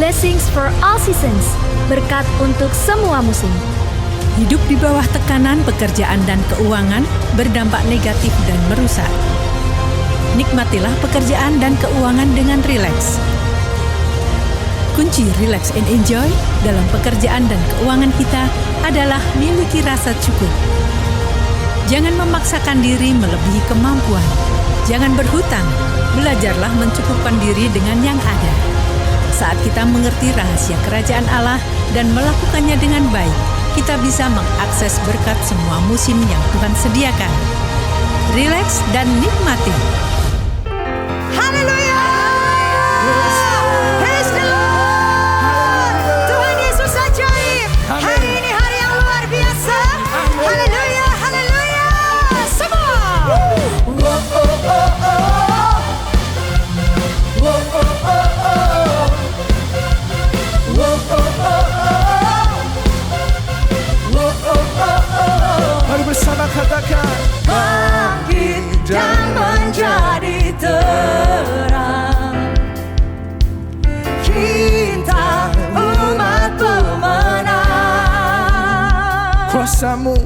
Blessings for all seasons, berkat untuk semua musim. Hidup di bawah tekanan pekerjaan dan keuangan berdampak negatif dan merusak. Nikmatilah pekerjaan dan keuangan dengan rileks. Kunci relax and enjoy dalam pekerjaan dan keuangan kita adalah miliki rasa cukup. Jangan memaksakan diri melebihi kemampuan. Jangan berhutang, belajarlah mencukupkan diri dengan yang ada. Saat kita mengerti rahasia kerajaan Allah dan melakukannya dengan baik, kita bisa mengakses berkat semua musim yang Tuhan sediakan. Relax dan nikmati. Haleluya! Praise the Lord! Tuhan Yesus ajaib. Hari ini hari yang luar biasa. Haleluya, haleluya. Semua. Mari bersama katakan, Bangkit dan menjadi terang. Kita umat pemenang. kuasamu,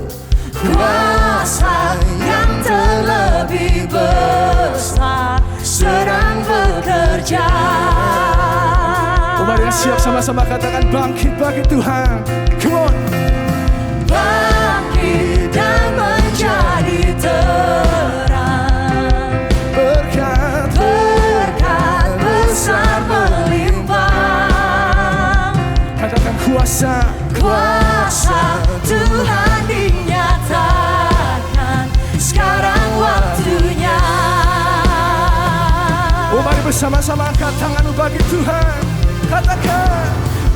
Kuasa yang terlebih besar sedang bekerja. mari yang siap sama-sama katakan, bangkit bagi Tuhan. Come on. Bangkit dan menjadi terang. Berkat Besar melimpah. katakan, kuasa Tuhan dinyatakan. Sekarang waktunya. mari bersama-sama angkat tanganmu bagi Tuhan. Katakan,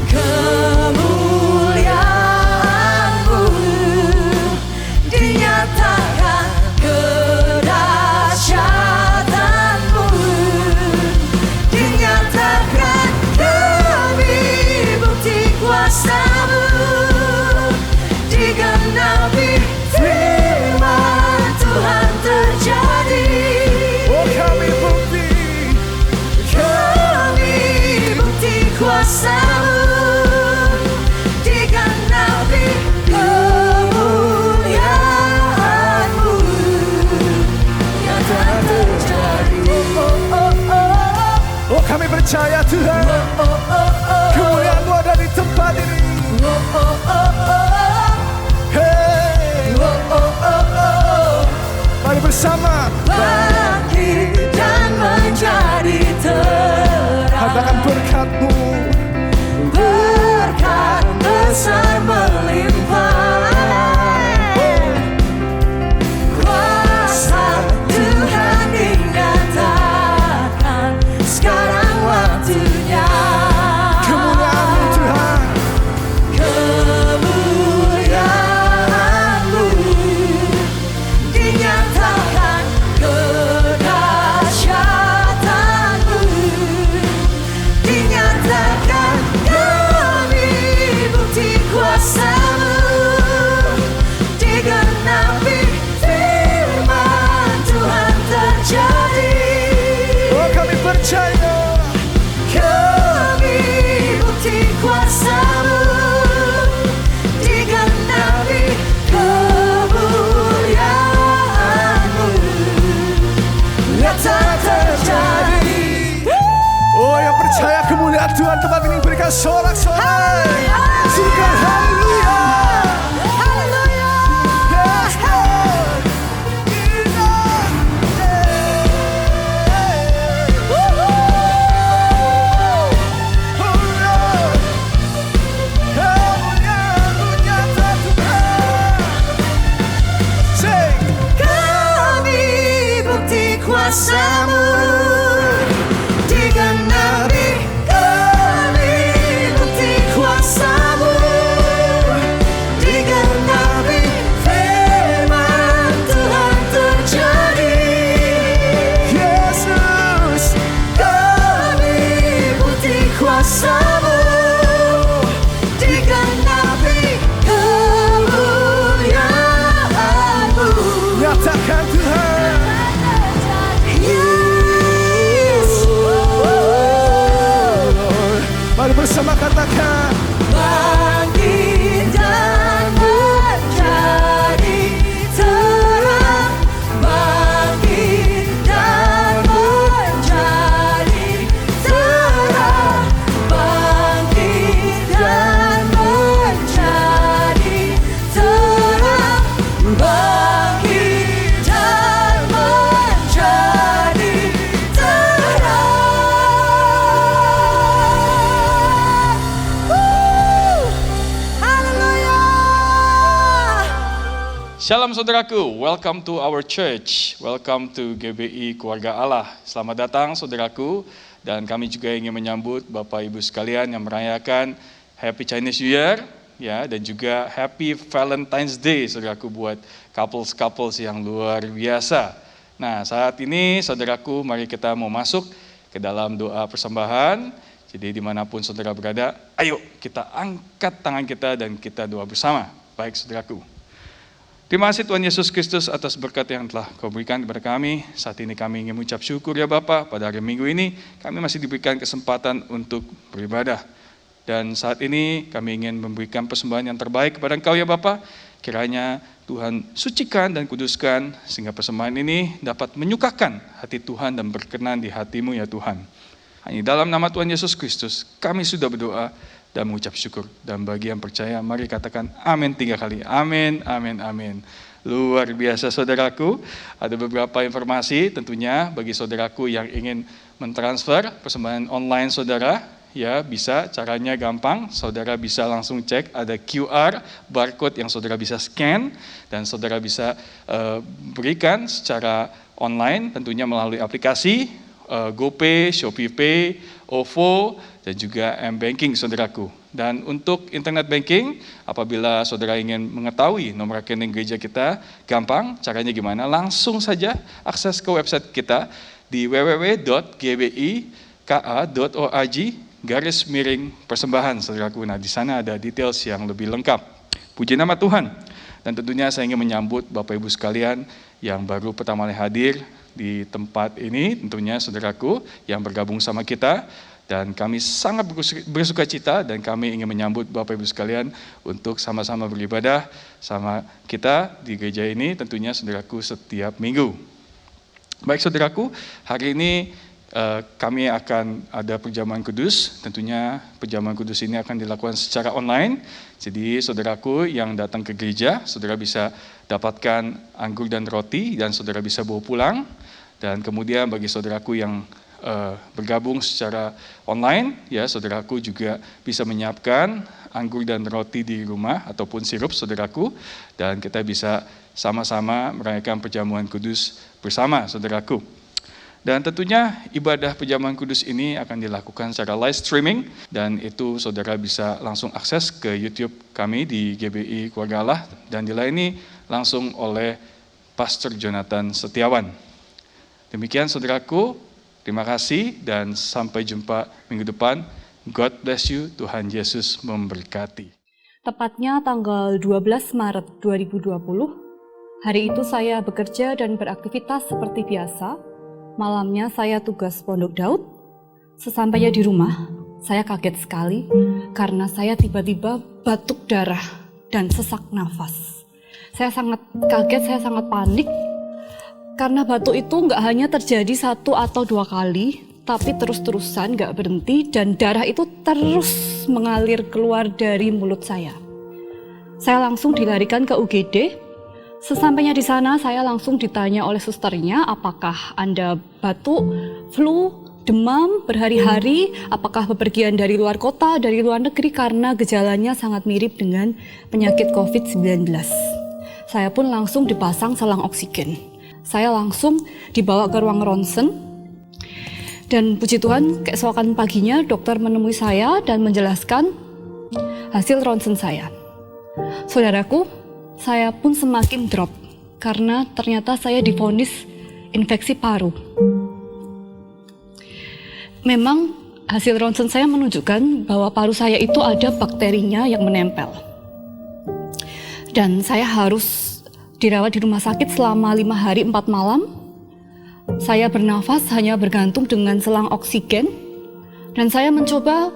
kemuliaan-Mu dinyatakan, kedahsyatan-Mu dinyatakan, demi bukti kuasa-Mu digenapi firman Tuhan terjadi. kami bukti Kuasa-Mu digenapi, kemuliaan-Mu nyata terjadi. kami percaya Tuhan, kemuliaan-Mu ada di tempat ini. Hey, mari bersama Bangkit dan menjadi terang. katakan, berkat-Mu Berkat besar melimpah. Kuasa Tuhan dinyatakan. Sekarang waktunya. kemuliaan-Mu Tuhan. Kemuliaan-Mu dinyatakan, kedahsyatan-Mu dinyatakan, demi bukti kuasa-Mu digenapi firman Tuhan terjadi. Kami percaya Kami bukti kuasa-Mu digenapi, kemuliaan-Mu nyata terjadi. yang percaya kemuliaan Tuhan tempat ini, berikan sorak-sorai. Berikan haleluya. Haleluya. Yes, Lord. Kemuliaan-Mu nyata Tuhan. Sing. Kami bukti kuasa-Mu digenapi, kami bukti kuasa-Mu Mari bersama katakan. Bangkit dan menjadi terang, bangkit dan menjadi terang, bangkit dan menjadi terang, bangkit dan menjadi terang. Shalom saudaraku, welcome to our church, welcome to GBI Keluarga Allah. Selamat datang saudaraku, dan kami juga ingin menyambut Bapak Ibu sekalian yang merayakan Happy Chinese New Year, ya, dan juga Happy Valentine's Day saudaraku buat couples yang luar biasa. Nah, saat ini saudaraku, mari kita mau masuk ke dalam doa persembahan. Jadi dimanapun saudara berada, ayo kita angkat tangan kita dan kita doa bersama. Baik saudaraku. Terima kasih Tuhan Yesus Kristus atas berkat yang telah Kau berikan kepada kami. Saat ini kami ingin mengucap syukur ya Bapa, pada hari Minggu ini kami masih diberikan kesempatan untuk beribadah. Dan saat ini kami ingin memberikan persembahan yang terbaik kepada Engkau ya Bapa. Kiranya Tuhan sucikan dan kuduskan sehingga persembahan ini dapat menyukakan hati Tuhan dan berkenan di hati-Mu ya Tuhan. Hanya dalam nama Tuhan Yesus Kristus kami sudah berdoa dan mengucap syukur. Dan bagi yang percaya, mari katakan amin 3 kali. Amin, amin, amin. Luar biasa saudaraku. Ada beberapa informasi tentunya bagi saudaraku yang ingin mentransfer persembahan online saudara. Ya, bisa, caranya gampang. Saudara bisa langsung cek, ada QR, barcode yang saudara bisa scan. Dan saudara bisa berikan secara online, tentunya melalui aplikasi GoPay, ShopeePay, OVO, dan juga M-Banking saudaraku. Dan untuk internet banking, apabila saudara ingin mengetahui nomor rekening gereja kita, gampang, caranya gimana? Langsung saja akses ke website kita di www.gbika.org/persembahan saudaraku. Nah, di sana ada details yang lebih lengkap. Puji nama Tuhan. Dan tentunya saya ingin menyambut Bapak Ibu sekalian yang baru pertama kali hadir di tempat ini, tentunya saudaraku yang bergabung sama kita, dan kami sangat bersuka cita dan kami ingin menyambut Bapak Ibu sekalian untuk sama-sama beribadah sama kita di gereja ini, tentunya saudaraku setiap minggu. Baik saudaraku, hari ini kami akan ada perjamuan kudus, tentunya perjamuan kudus ini akan dilakukan secara online. Jadi saudaraku yang datang ke gereja, saudara bisa dapatkan anggur dan roti dan saudara bisa bawa pulang. Dan kemudian bagi saudaraku yang bergabung secara online, ya saudaraku juga bisa menyiapkan anggur dan roti di rumah ataupun sirup saudaraku, dan kita bisa sama-sama merayakan perjamuan kudus bersama saudaraku. Dan tentunya ibadah perjamuan kudus ini akan dilakukan secara live streaming, dan itu saudara bisa langsung akses ke YouTube kami di GBI Keluarga Allah, dan dilayani langsung oleh Pastor Jonathan Setiawan. Demikian saudaraku, terima kasih dan sampai jumpa minggu depan. God bless you, Tuhan Yesus memberkati. Tepatnya tanggal 12 Maret 2020, hari itu saya bekerja dan beraktivitas seperti biasa. Malamnya saya tugas Pondok Daud. Sesampainya di rumah, saya kaget sekali karena saya tiba-tiba batuk darah dan sesak nafas. Saya sangat kaget, saya sangat panik karena batuk itu nggak hanya terjadi 1 atau 2 kali, tapi terus-terusan nggak berhenti dan darah itu terus mengalir keluar dari mulut saya. Saya langsung dilarikan ke UGD. Sesampainya di sana, saya langsung ditanya oleh susternya, apakah Anda batuk, flu, demam berhari-hari, apakah bepergian dari luar kota, dari luar negeri, karena gejalanya sangat mirip dengan penyakit COVID-19. Saya pun langsung dipasang selang oksigen. Saya langsung dibawa ke ruang ronsen, dan puji Tuhan, keesokan paginya dokter menemui saya dan menjelaskan hasil ronsen saya. Saudaraku, saya pun semakin drop karena ternyata saya divonis infeksi paru. Memang hasil ronsen saya menunjukkan bahwa paru saya itu ada bakterinya yang menempel. Dan saya harus dirawat di rumah sakit selama 5 hari 4 malam. Saya bernafas hanya bergantung dengan selang oksigen. Dan saya mencoba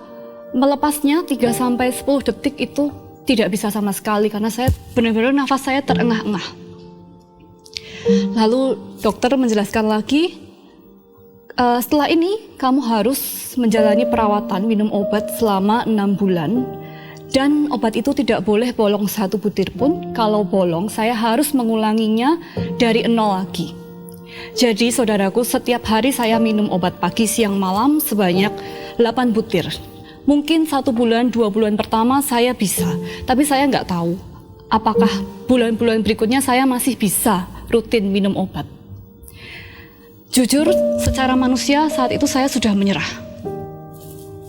Melepasnya 3-10 detik itu tidak bisa sama sekali karena saya benar-benar nafas saya terengah-engah. Lalu dokter menjelaskan lagi, setelah ini kamu harus menjalani perawatan minum obat selama 6 bulan. Dan obat itu tidak boleh bolong 1 butir pun. Kalau bolong, saya harus mengulanginya dari 0 lagi. Jadi saudaraku, setiap hari saya minum obat pagi, siang, malam sebanyak 8 butir. Mungkin 1 bulan, 2 bulan pertama saya bisa. Tapi saya nggak tahu apakah bulan-bulan berikutnya saya masih bisa rutin minum obat. Jujur, secara manusia saat itu saya sudah menyerah.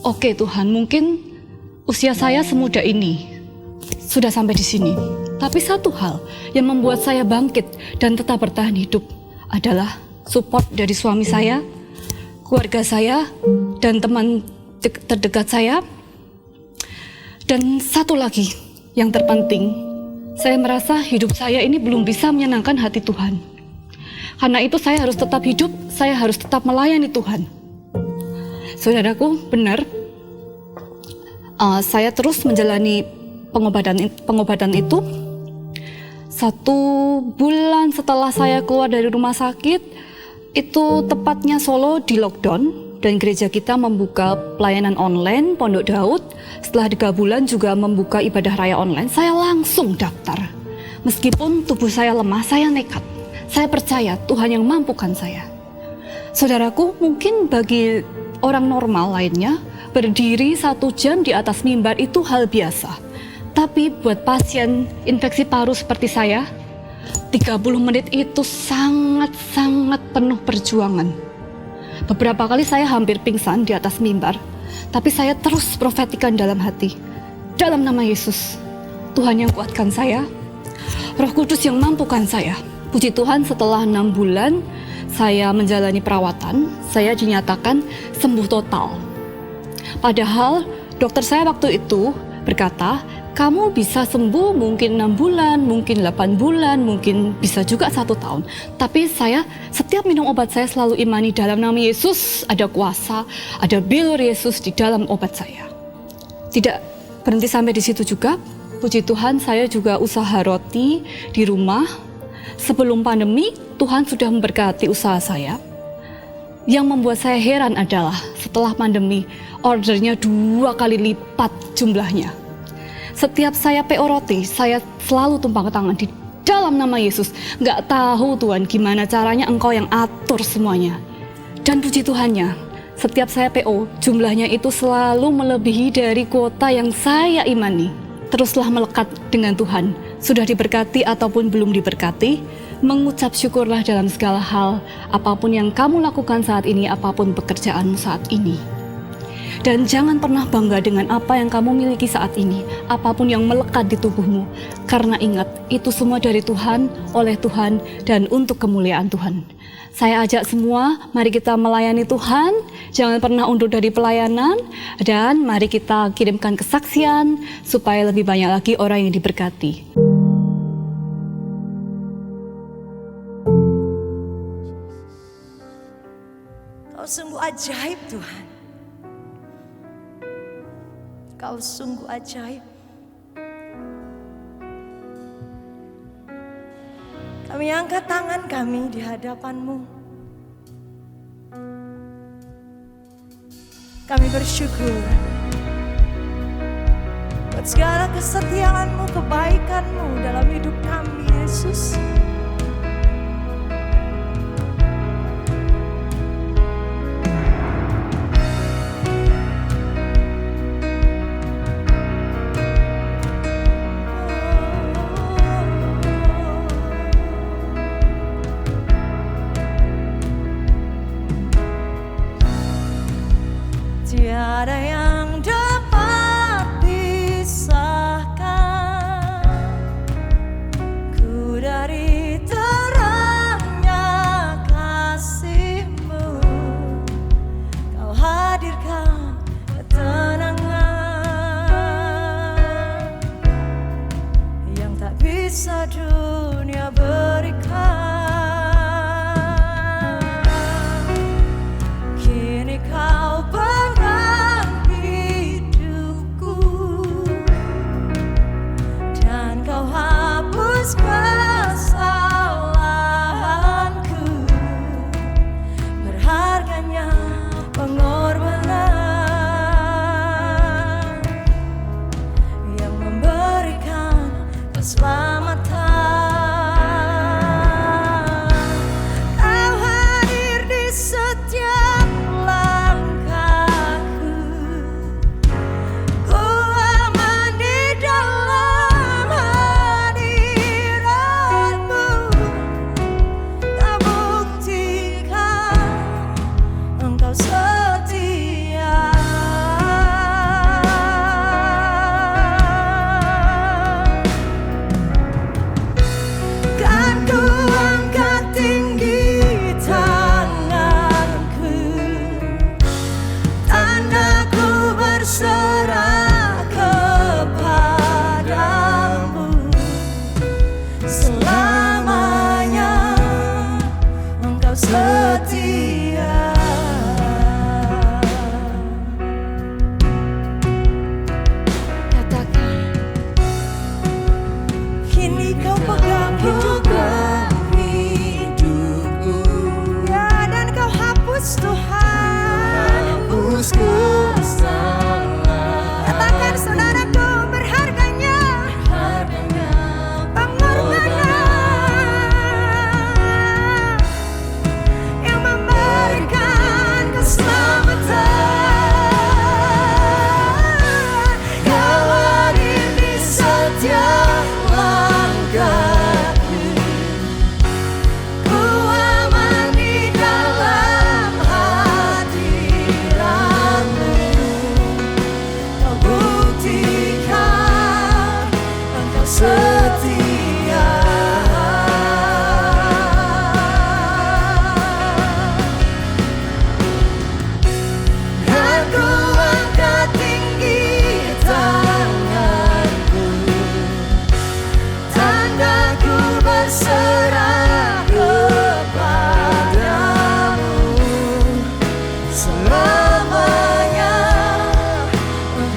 Oke Tuhan, mungkin usia saya semuda ini sudah sampai di sini. Tapi satu hal yang membuat saya bangkit dan tetap bertahan hidup adalah support dari suami saya, keluarga saya, dan teman terdekat saya. Dan satu lagi yang terpenting, saya merasa hidup saya ini belum bisa menyenangkan hati Tuhan. Karena itu saya harus tetap hidup, saya harus tetap melayani Tuhan. Saudaraku, benar, saya terus menjalani pengobatan itu. 1 bulan setelah saya keluar dari rumah sakit, itu tepatnya Solo di lockdown dan gereja kita membuka pelayanan online Pondok Daud. Setelah 3 bulan juga membuka ibadah raya online, saya langsung daftar. Meskipun tubuh saya lemah, saya nekat. Saya percaya Tuhan yang mampukan saya. Saudaraku, mungkin bagi orang normal lainnya, berdiri 1 jam di atas mimbar itu hal biasa. Tapi buat pasien infeksi paru seperti saya, 30 menit itu sangat-sangat penuh perjuangan. Beberapa kali saya hampir pingsan di atas mimbar, tapi saya terus profetikan dalam hati. Dalam nama Yesus, Tuhan yang kuatkan saya, Roh Kudus yang mampukan saya. Puji Tuhan, setelah 6 bulan saya menjalani perawatan, saya dinyatakan sembuh total. Padahal dokter saya waktu itu berkata, kamu bisa sembuh mungkin 6 bulan, mungkin 8 bulan, mungkin bisa juga 1 tahun. Tapi saya setiap minum obat saya selalu imani dalam nama Yesus ada kuasa, ada bilur Yesus di dalam obat saya. Tidak berhenti sampai di situ juga. Puji Tuhan, saya juga usaha roti di rumah. Sebelum pandemi, Tuhan sudah memberkati usaha saya. Yang membuat saya heran adalah setelah pandemi, ordernya 2 kali lipat jumlahnya. Setiap saya PO roti, saya selalu tumpang tangan di dalam nama Yesus. Nggak tahu Tuhan gimana caranya, Engkau yang atur semuanya. Dan puji Tuhannya, setiap saya PO, jumlahnya itu selalu melebihi dari kuota yang saya imani. Teruslah melekat dengan Tuhan. Sudah diberkati ataupun belum diberkati, mengucap syukurlah dalam segala hal. Apapun yang kamu lakukan saat ini, apapun pekerjaanmu saat ini. Dan jangan pernah bangga dengan apa yang kamu miliki saat ini, apapun yang melekat di tubuhmu. Karena ingat, itu semua dari Tuhan, oleh Tuhan, dan untuk kemuliaan Tuhan. Saya ajak semua, mari kita melayani Tuhan, jangan pernah undur dari pelayanan, dan mari kita kirimkan kesaksian, supaya lebih banyak lagi orang yang diberkati. Kau sungguh ajaib Tuhan. Kau sungguh ajaib. Kami angkat tangan kami di hadapan-Mu. Kami bersyukur buat segala kesetiaan-Mu, kebaikan-Mu dalam hidup kami, Yesus. Tiada yang dapat pisahkan ku dari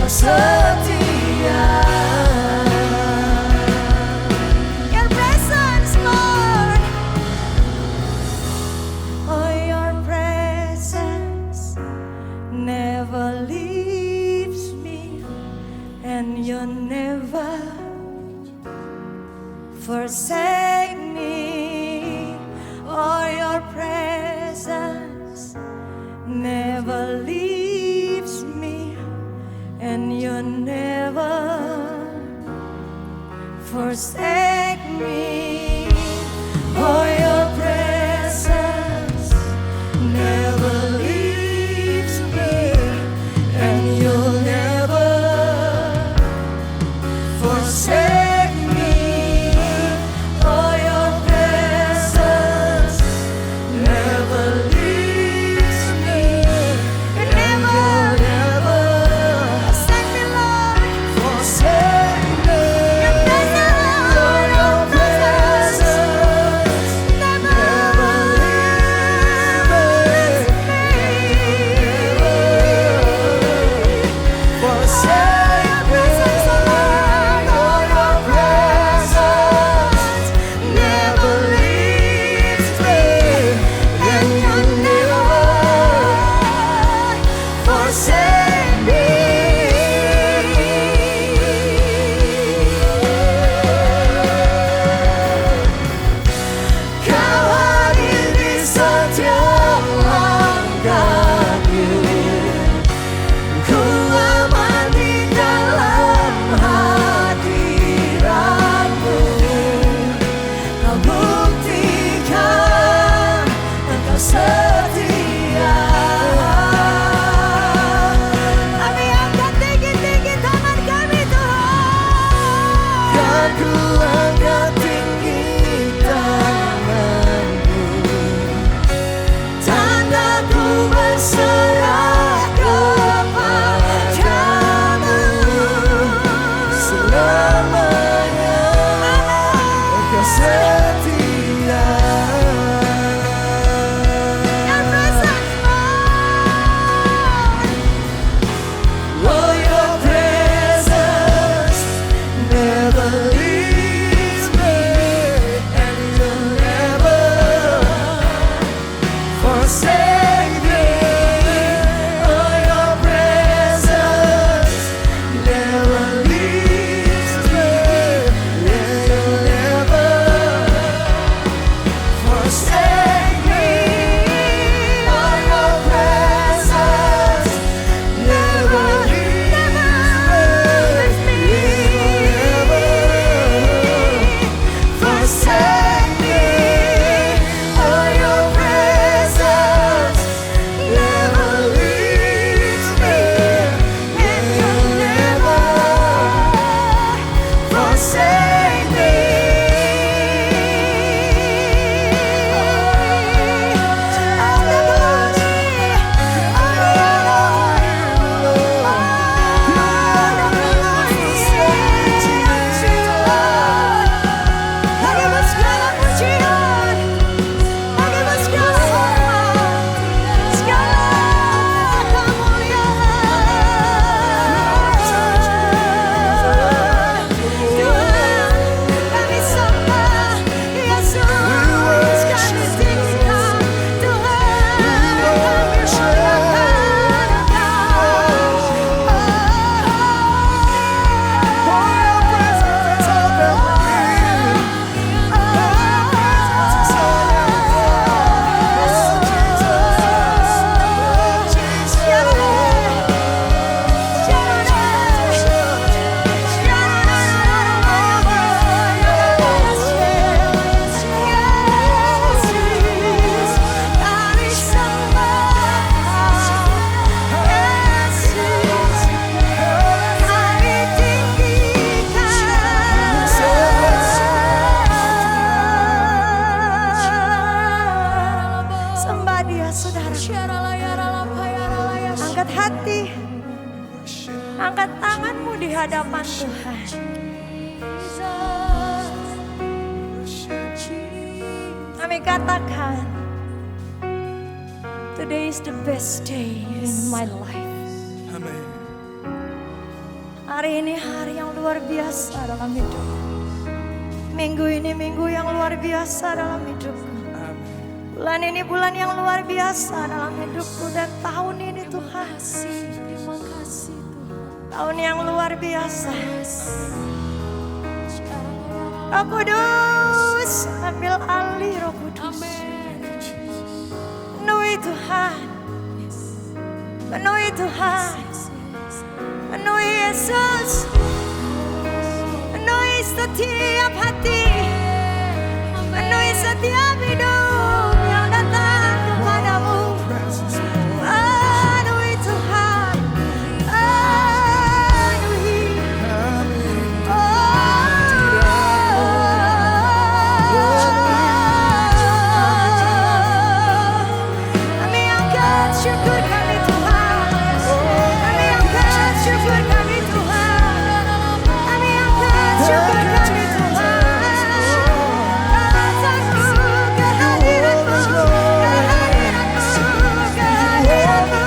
setia. Your presence, Lord. Oh, your presence never leaves me, and you never forsake me. Oh, your presence never leaves me, and you never forsake me. Oh, your presence never leaves me, and you'll never forsake me. Oh, your presence never leaves me, and you'll never forsake me, Lord. Forsake me. Your presence, Lord, your presence never leaves me. Forsake me. Oh, your presence never leaves me, and you'll never forsake me. Kau hadir di setiap langkahku, ku aman di dalam hadiratmu. Kau buktikan engkau setia. Kami angkat tinggi-tinggi tangan kami, Tuhan. Kan ku angkat tinggi tanganku, tandaku berserah kepadamu selamanya. Engkau setia. Your presence, Lord. Oh, your presence never leaves me, and you'll never forsake me. Oh, your presence never leaves me, and you'll never forsake me. Oh, your presence never leaves me, you'll never forsake me. Oh, your presence never leaves me, and you'll never forsake me. Sembah dia, saudara. Angkat hati, angkat tanganmu di hadapan Tuhan. Kami katakan, today is the best day in my life. Amen. Hari ini hari yang luar biasa dalam hidup. Minggu ini minggu yang luar biasa dalam hidupku. Bulan ini bulan yang luar biasa dalam hidupku. Dan tahun ini Tuhan, terima kasih Tuhan. Tahun yang luar biasa. Roh Kudus, ambil alih Roh Kudus. Penuhi Tuhan. Penuhi Tuhan. Penuhi Yesus. Penuhi setiap hati. Penuhi setiap hidup yang datang kepadamu. Penuhi Tuhan. Penuhi. Kami angkat syukur kami Tuhan. Kami angkat syukur kami Tuhan. Kami angkat syukur kami Tuhan. Kehadiranmu, kehadiranmu, kehadiranmu, kehadiranmu.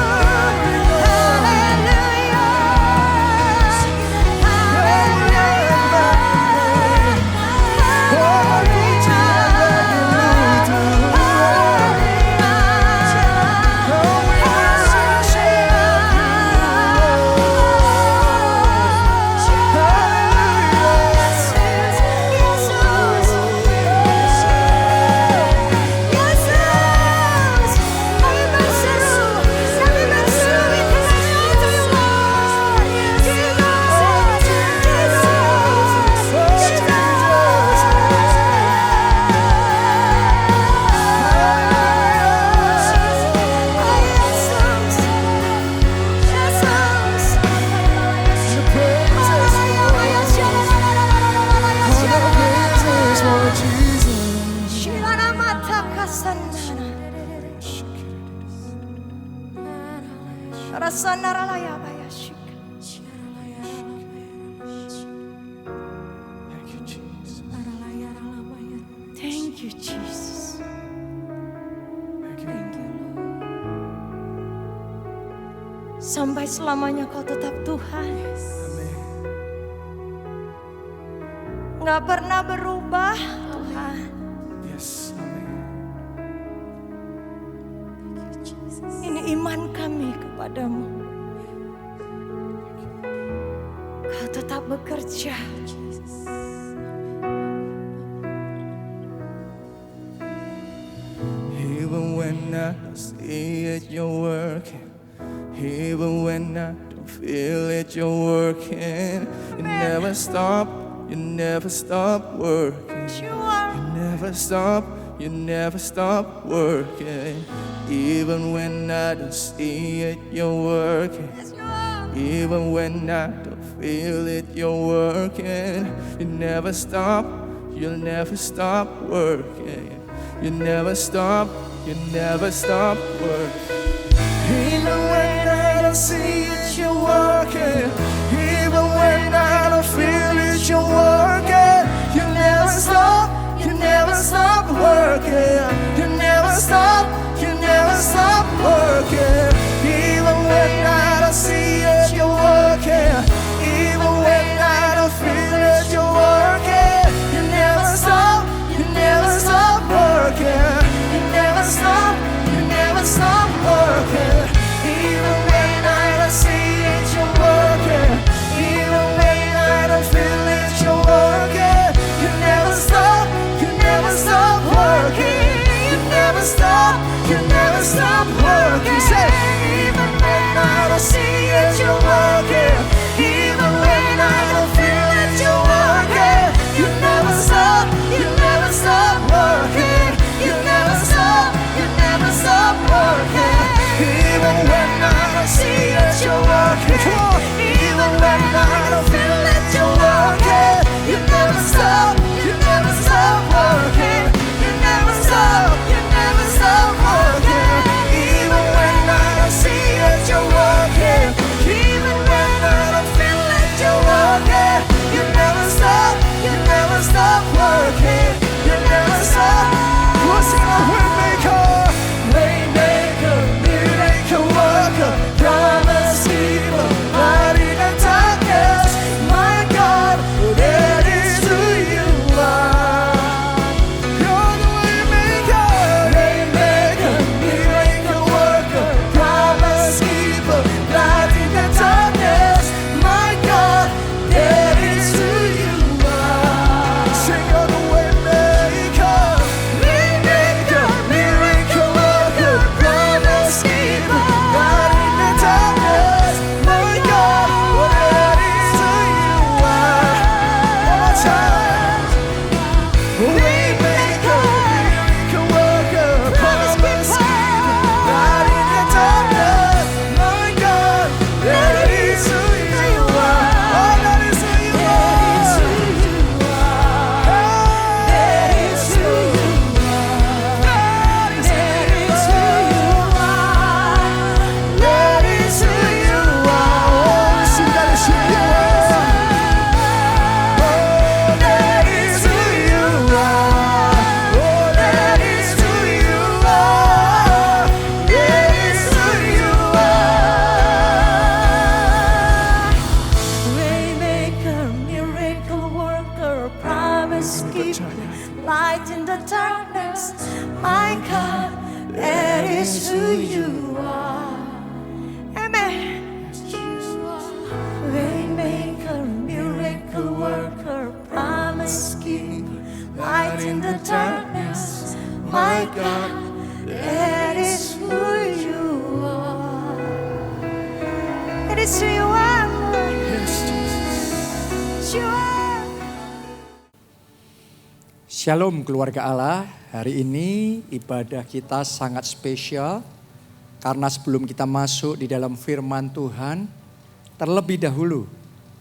Haleluya. Thank you, Jesus. Thank you, Lord. Sampai selamanya kau tetap Tuhan. Nggak pernah berubah, Tuhan. Yes, amin. Ini iman kami kepadamu. Kau tetap bekerja. Even when I don't see it, you're working. Even when I don't feel it, you're working. You never stop, you never stop working. You are. You never stop working. Even when I don't see it, you're working. Yes, you are. Even when I don't feel it, you're working. You never stop, you'll never stop working. You never stop working. Even when I don't see it, you're working. Even when I don't feel it, you're working. You never stop working. You never stop working. Even when I don't see it, you're working. Even when I don't feel it, you're working. You never stop working. You never stop working. Even when I don't see it, you're working. Even when I don't feel it, you're working. You never stop working. You never stop working. Say, even when I don't see it, you're working. Even when I don't feel it, you're working. You never stop working. You never stop working. Even when I don't see it, you're working. Come on. Even when I don't feel it, you're working. You never stop working. You never stop working. Even when I don't see it, you're working. Even when I don't feel it, you're working. You never stop working. You never stop. We'll sing a Waymaker, miracle worker, promise keeper. the darkness. My God, that is who you are. Amen. You are Waymaker, miracle worker, promise keeper, light in the darkness. My God, that is who you are. That is who you are. You are. Shalom keluarga Allah, hari ini ibadah kita sangat spesial karena sebelum kita masuk di dalam firman Tuhan, terlebih dahulu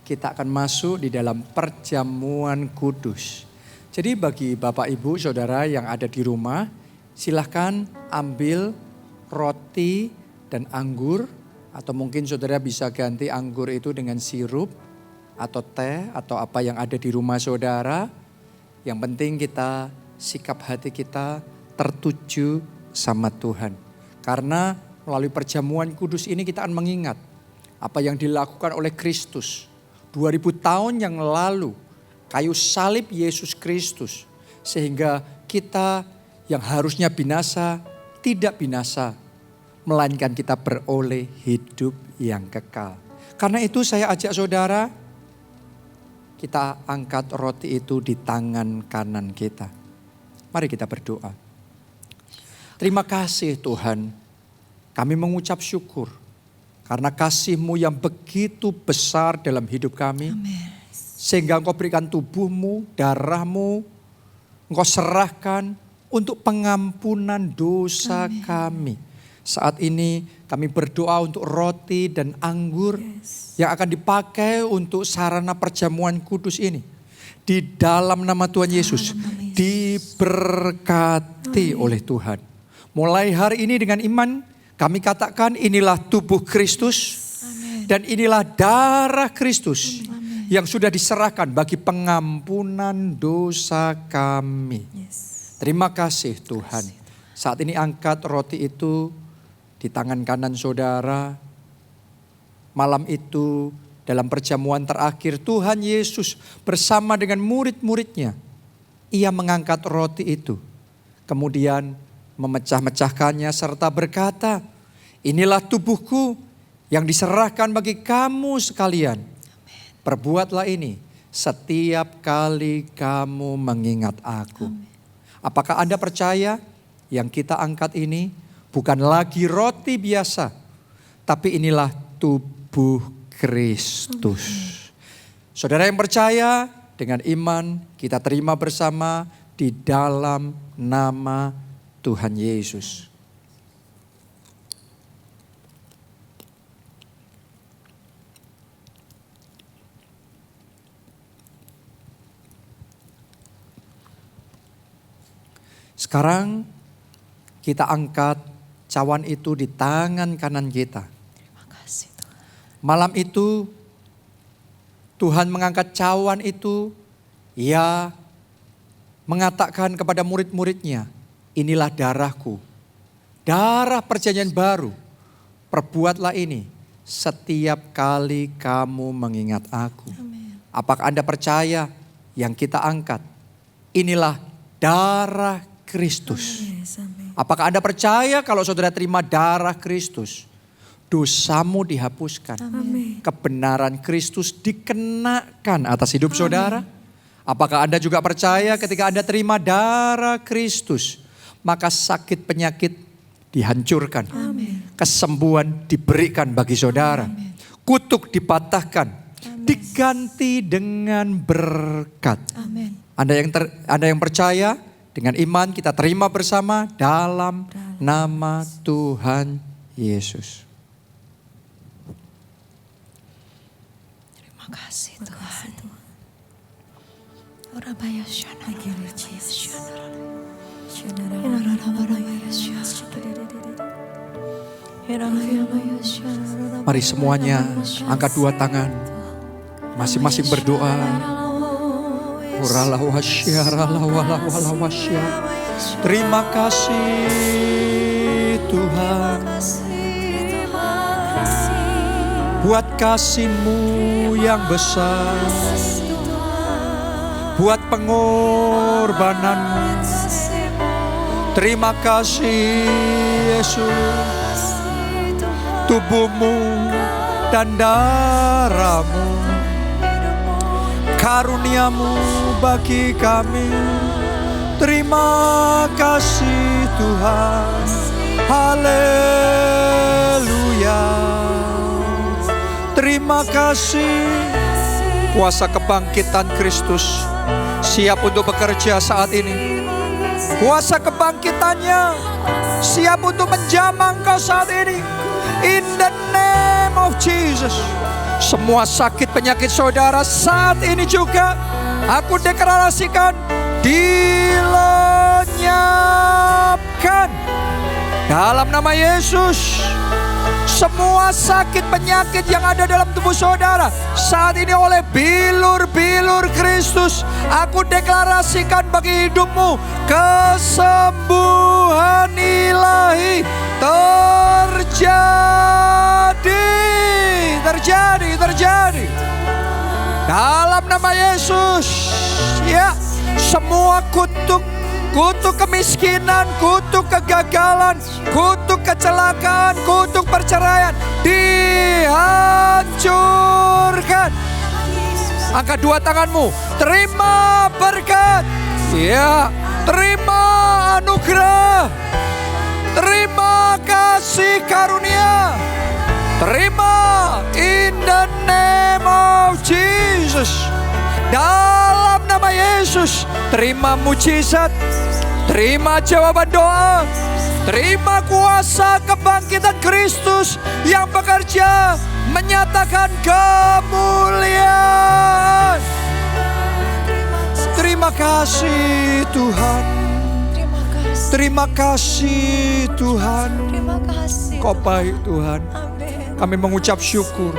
kita akan masuk di dalam perjamuan kudus. Jadi bagi Bapak Ibu Saudara yang ada di rumah, silahkan ambil roti dan anggur, atau mungkin saudara bisa ganti anggur itu dengan sirup atau teh atau apa yang ada di rumah saudara. Yang penting kita sikap hati kita tertuju sama Tuhan. Karena melalui perjamuan kudus ini kita akan mengingat apa yang dilakukan oleh Kristus 2000 tahun yang lalu, kayu salib Yesus Kristus, sehingga kita yang harusnya binasa tidak binasa, melainkan kita beroleh hidup yang kekal. Karena itu saya ajak saudara, kita angkat roti itu di tangan kanan kita. Mari kita berdoa. Terima kasih Tuhan, kami mengucap syukur karena kasih-Mu yang begitu besar dalam hidup kami. Amen. Sehingga Engkau berikan tubuh-Mu, darah-Mu, Engkau serahkan untuk pengampunan dosa kami. Saat ini kami berdoa untuk roti dan anggur yang akan dipakai untuk sarana perjamuan kudus ini. Di dalam nama Tuhan Yesus diberkati oleh Tuhan. Mulai hari ini dengan iman kami katakan inilah tubuh Kristus dan inilah darah Kristus yang sudah diserahkan bagi pengampunan dosa kami. Terima kasih Tuhan. Saat ini angkat roti itu di tangan kanan saudara. Malam itu dalam perjamuan terakhir Tuhan Yesus bersama dengan murid-muridnya. Ia mengangkat roti itu. Kemudian memecah-mecahkannya serta berkata, inilah tubuhku yang diserahkan bagi kamu sekalian. Perbuatlah ini setiap kali kamu mengingat aku. Apakah Anda percaya yang kita angkat ini bukan lagi roti biasa, tapi inilah tubuh Kristus. Saudara yang percaya, dengan iman kita terima bersama di dalam nama Tuhan Yesus. Sekarang kita angkat cawan itu di tangan kanan kita. Terima kasih Tuhan. Malam itu Tuhan mengangkat cawan itu. Ia mengatakan kepada murid-muridnya, inilah darahku, darah perjanjian baru. Perbuatlah ini setiap kali kamu mengingat aku. Apakah Anda percaya yang kita angkat? Inilah darah Kristus. Apakah Anda percaya kalau saudara terima darah Kristus, dosamu dihapuskan. Kebenaran Kristus dikenakan atas hidup saudara? Apakah Anda juga percaya ketika Anda terima darah Kristus, maka sakit penyakit dihancurkan. Kesembuhan diberikan bagi saudara. Kutuk dipatahkan. Diganti dengan berkat. Anda yang percaya, dengan iman kita terima bersama dalam nama Tuhan Yesus. Terima kasih Tuhan. Mari semuanya angkat dua tangan. Masing-masing berdoa. Terima kasih Tuhan buat kasih-Mu yang besar, buat pengorbananmu. Terima kasih Yesus, tubuhmu dan darahmu, karuniamu bagi kami. Terima kasih Tuhan, haleluya. Terima kasih, kuasa kebangkitan Kristus siap untuk bekerja saat ini. Kuasa kebangkitannya siap untuk menjamah engkau saat ini. In the name of Jesus. Semua sakit penyakit saudara saat ini juga aku deklarasikan dilenyapkan dalam nama Yesus. Semua sakit penyakit yang ada dalam tubuh saudara saat ini oleh bilur-bilur Kristus, aku deklarasikan bagi hidupmu kesembuhan ilahi terjadi dalam nama Yesus. Ya, semua kutuk kemiskinan, kutuk kegagalan, kutuk kecelakaan, kutuk perceraian dihancurkan. Angkat dua tanganmu, terima berkat. Ya, terima anugerah, terima kasih karunia, terima in the name of Jesus. Dalam nama Yesus, terima mujizat, terima jawaban doa, terima kuasa kebangkitan Kristus yang bekerja menyatakan kemuliaan. Terima kasih Tuhan, terima kasih Tuhan. Kau baik Tuhan, kami mengucap syukur.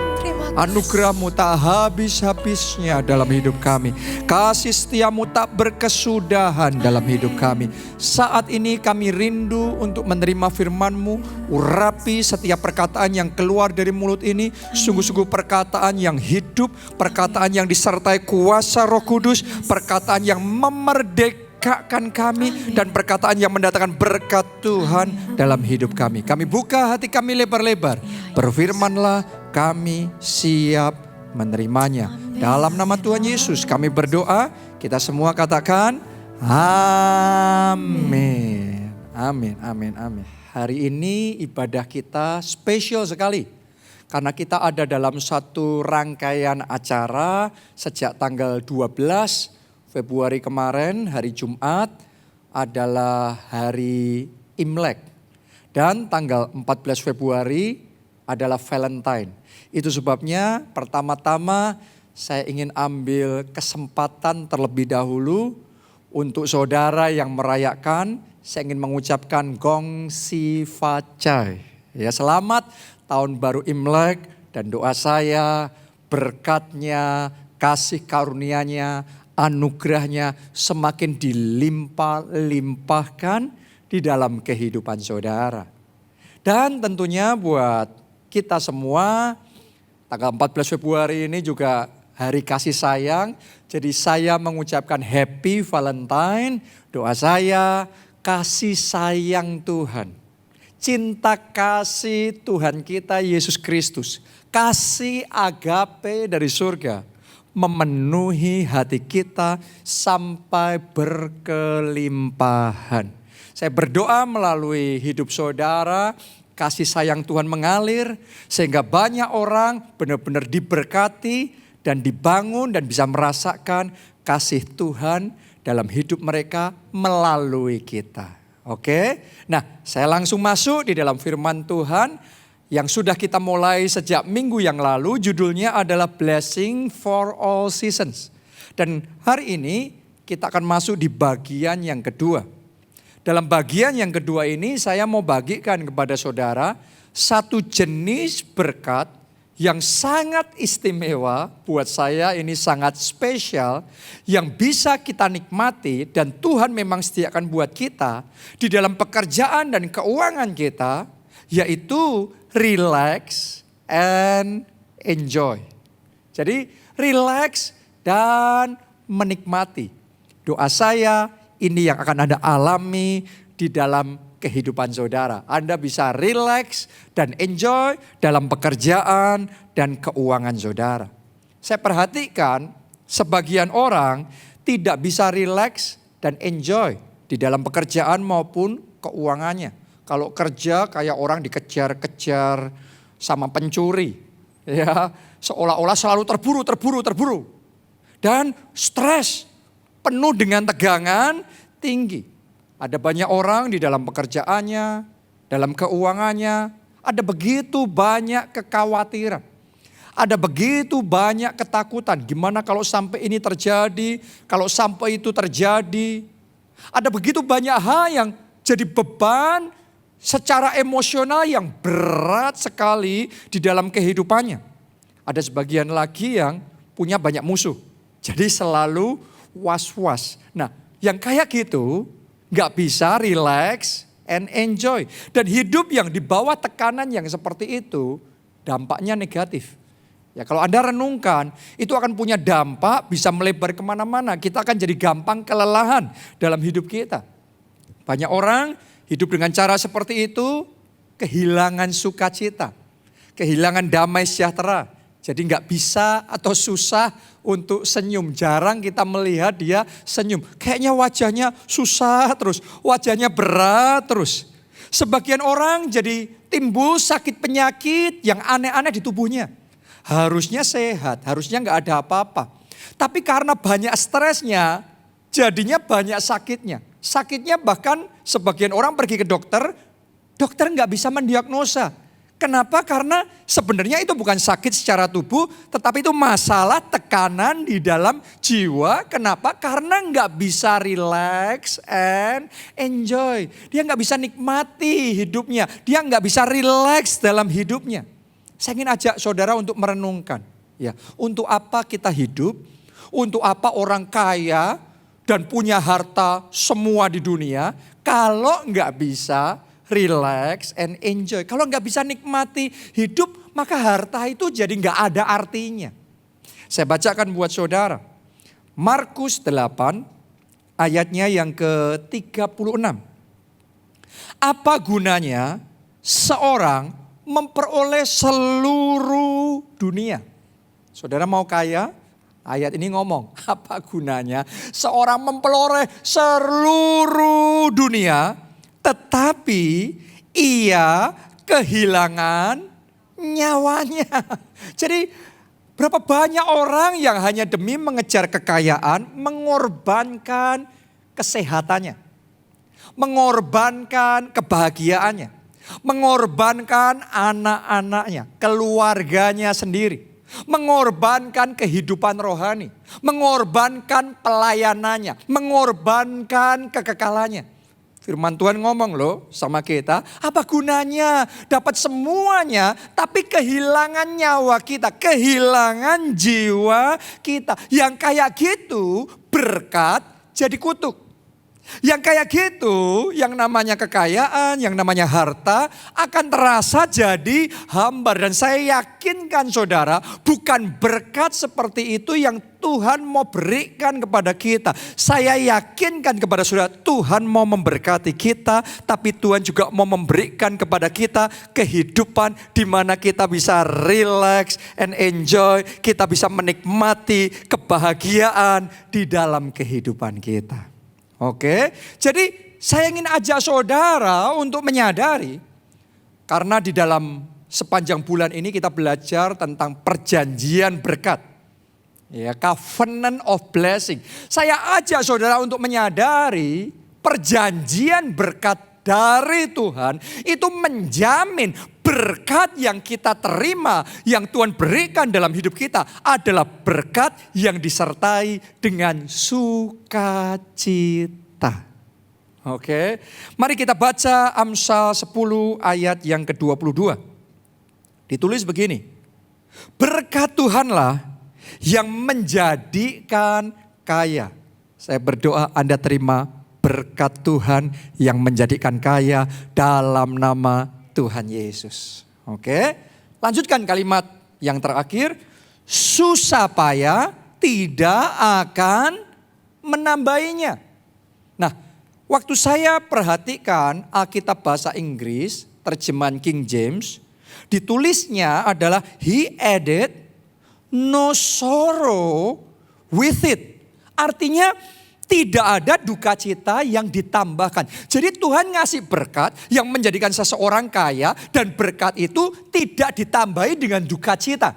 Anugerah-Mu tak habis-habisnya dalam hidup kami. Kasih setia-Mu tak berkesudahan dalam hidup kami. Saat ini kami rindu untuk menerima firman-Mu. Urapi setiap perkataan yang keluar dari mulut ini. Sungguh-sungguh perkataan yang hidup, perkataan yang disertai kuasa Roh Kudus, perkataan yang memerdekakan kami, dan perkataan yang mendatangkan berkat Tuhan dalam hidup kami. Kami buka hati kami lebar-lebar. Berfirmanlah, kami siap menerimanya. Dalam nama Tuhan Yesus kami berdoa. Kita semua katakan amin. Amin, amin, amin. Hari ini ibadah kita spesial sekali. Karena kita ada dalam satu rangkaian acara sejak tanggal 12 Februari kemarin, hari Jumat adalah hari Imlek. Dan tanggal 14 Februari adalah Valentine. Itu sebabnya pertama-tama saya ingin ambil kesempatan terlebih dahulu untuk saudara yang merayakan. Saya ingin mengucapkan Gong Si Fa Cai. Ya, selamat tahun baru Imlek, dan doa saya berkatnya, kasih karunia-Nya, anugerahnya semakin dilimpah-limpahkan di dalam kehidupan saudara. Dan tentunya buat kita semua, tanggal 14 Februari ini juga hari kasih sayang. Jadi saya mengucapkan Happy Valentine. Doa saya, kasih sayang Tuhan, cinta kasih Tuhan kita Yesus Kristus, kasih agape dari surga memenuhi hati kita sampai berkelimpahan. Saya berdoa melalui hidup saudara, kasih sayang Tuhan mengalir sehingga banyak orang benar-benar diberkati dan dibangun dan bisa merasakan kasih Tuhan dalam hidup mereka melalui kita. Oke? Nah, saya langsung masuk di dalam firman Tuhan yang sudah kita mulai sejak minggu yang lalu. Judulnya adalah Blessing for All Seasons. Dan hari ini kita akan masuk di bagian yang kedua. Dalam bagian yang kedua ini saya mau bagikan kepada saudara satu jenis berkat yang sangat istimewa buat saya, ini sangat spesial, yang bisa kita nikmati dan Tuhan memang sediakan buat kita di dalam pekerjaan dan keuangan kita, yaitu relax and enjoy. Jadi relax dan menikmati. Doa saya ini yang akan Anda alami di dalam kehidupan saudara. Anda bisa relax dan enjoy dalam pekerjaan dan keuangan saudara. Saya perhatikan sebagian orang tidak bisa relax dan enjoy di dalam pekerjaan maupun keuangannya. Kalau kerja kayak orang dikejar-kejar sama pencuri, ya, seolah-olah selalu terburu. Dan stres, penuh dengan tegangan tinggi. Ada banyak orang di dalam pekerjaannya, dalam keuangannya, ada begitu banyak kekhawatiran. Ada begitu banyak ketakutan. Gimana kalau sampai ini terjadi, kalau sampai itu terjadi. Ada begitu banyak hal yang jadi beban secara emosional yang berat sekali di dalam kehidupannya. Ada sebagian lagi yang punya banyak musuh. Jadi selalu was-was. Nah, yang kayak gitu gak bisa relax and enjoy. Dan hidup yang di bawah tekanan yang seperti itu dampaknya negatif. Ya, kalau Anda renungkan, itu akan punya dampak bisa melebar kemana-mana. Kita akan jadi gampang kelelahan dalam hidup kita. Banyak orang hidup dengan cara seperti itu, kehilangan sukacita, kehilangan damai sejahtera. Jadi nggak bisa atau susah untuk senyum. Jarang kita melihat dia senyum. Kayaknya wajahnya susah terus, wajahnya berat terus. Sebagian orang jadi timbul sakit penyakit yang aneh-aneh di tubuhnya. Harusnya sehat, harusnya nggak ada apa-apa. Tapi karena banyak stresnya, jadinya banyak sakitnya. Sakitnya bahkan sebagian orang pergi ke dokter nggak bisa mendiagnosa. Kenapa? Karena sebenarnya itu bukan sakit secara tubuh, tetapi itu masalah tekanan di dalam jiwa. Kenapa? Karena nggak bisa relax and enjoy. Dia nggak bisa nikmati hidupnya, dia nggak bisa relax dalam hidupnya. Saya ingin ajak saudara untuk merenungkan, ya, untuk apa kita hidup, untuk apa orang kaya dan punya harta semua di dunia, kalau nggak bisa relax and enjoy, kalau nggak bisa nikmati hidup, maka harta itu jadi nggak ada artinya. Saya bacakan buat saudara, Markus 8 ayatnya yang ke-36. Apa gunanya seorang memperoleh seluruh dunia? Saudara mau kaya? Ayat ini ngomong, apa gunanya seorang memperoleh seluruh dunia, tetapi ia kehilangan nyawanya. Jadi berapa banyak orang yang hanya demi mengejar kekayaan, mengorbankan kesehatannya, mengorbankan kebahagiaannya, mengorbankan anak-anaknya, keluarganya sendiri, mengorbankan kehidupan rohani, mengorbankan pelayanannya, mengorbankan kekekalannya. Firman Tuhan ngomong loh sama kita, apa gunanya dapat semuanya tapi kehilangan nyawa kita, kehilangan jiwa kita. Yang kayak gitu berkat jadi kutuk. Yang kayak gitu, yang namanya kekayaan, yang namanya harta akan terasa jadi hambar. Dan saya yakinkan saudara, bukan berkat seperti itu yang Tuhan mau berikan kepada kita. Saya yakinkan kepada saudara, Tuhan mau memberkati kita, tapi Tuhan juga mau memberikan kepada kita kehidupan di mana kita bisa relax and enjoy, kita bisa menikmati kebahagiaan di dalam kehidupan kita. Oke, jadi saya ingin ajak saudara untuk menyadari, karena di dalam sepanjang bulan ini kita belajar tentang perjanjian berkat. Ya, covenant of blessing. Saya ajak saudara untuk menyadari perjanjian berkat dari Tuhan itu menjamin berkat yang kita terima, yang Tuhan berikan dalam hidup kita adalah berkat yang disertai dengan sukacita. Oke, mari kita baca Amsal 10 ayat yang ke-22. Ditulis begini, berkat Tuhanlah yang menjadikan kaya. Saya berdoa Anda terima berkat Tuhan yang menjadikan kaya dalam nama Tuhan Yesus. Oke, lanjutkan kalimat yang terakhir. Susah payah tidak akan menambahinya. Nah, waktu saya perhatikan Alkitab bahasa Inggris, terjemahan King James, ditulisnya adalah he added no sorrow with it. Artinya tidak ada duka cita yang ditambahkan. Jadi Tuhan ngasih berkat yang menjadikan seseorang kaya dan berkat itu tidak ditambahi dengan duka cita.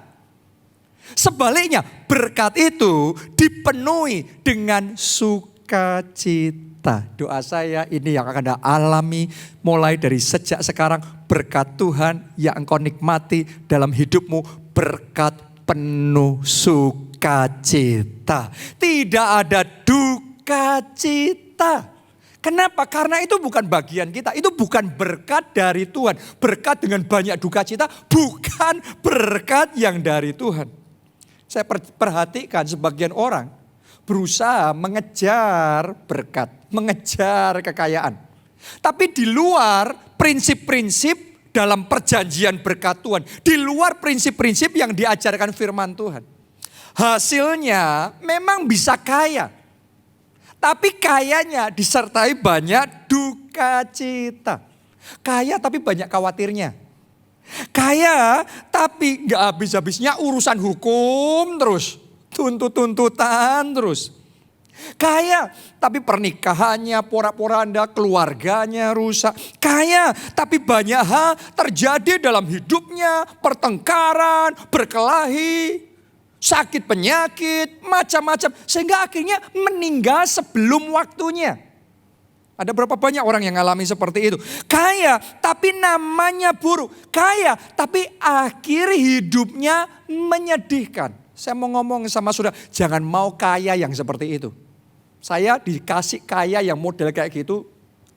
Sebaliknya berkat itu dipenuhi dengan sukacita. Doa saya ini yang akan Anda alami mulai dari sejak sekarang. Berkat Tuhan yang engkau nikmati dalam hidupmu, berkat penuh sukacita. Tidak ada duka cita. Kenapa? Karena itu bukan bagian kita. Itu bukan berkat dari Tuhan. Berkat dengan banyak duka cita bukan berkat yang dari Tuhan. Saya perhatikan sebagian orang berusaha mengejar berkat, mengejar kekayaan. Tapi di luar prinsip-prinsip dalam perjanjian berkat Tuhan. Di luar prinsip-prinsip yang diajarkan firman Tuhan. Hasilnya memang bisa kaya. Tapi kayanya disertai banyak duka cita. Kaya tapi banyak khawatirnya. Kaya tapi gak habis-habisnya urusan hukum terus. Tuntut-tuntutan terus. Kaya tapi pernikahannya porak-poranda, keluarganya rusak. Kaya tapi banyak hal terjadi dalam hidupnya. Pertengkaran, berkelahi, sakit penyakit, macam-macam. Sehingga akhirnya meninggal sebelum waktunya. Ada berapa banyak orang yang alami seperti itu. Kaya tapi namanya buruk. Kaya tapi akhir hidupnya menyedihkan. Saya mau ngomong sama saudara, jangan mau kaya yang seperti itu. Saya dikasih kaya yang model kayak gitu,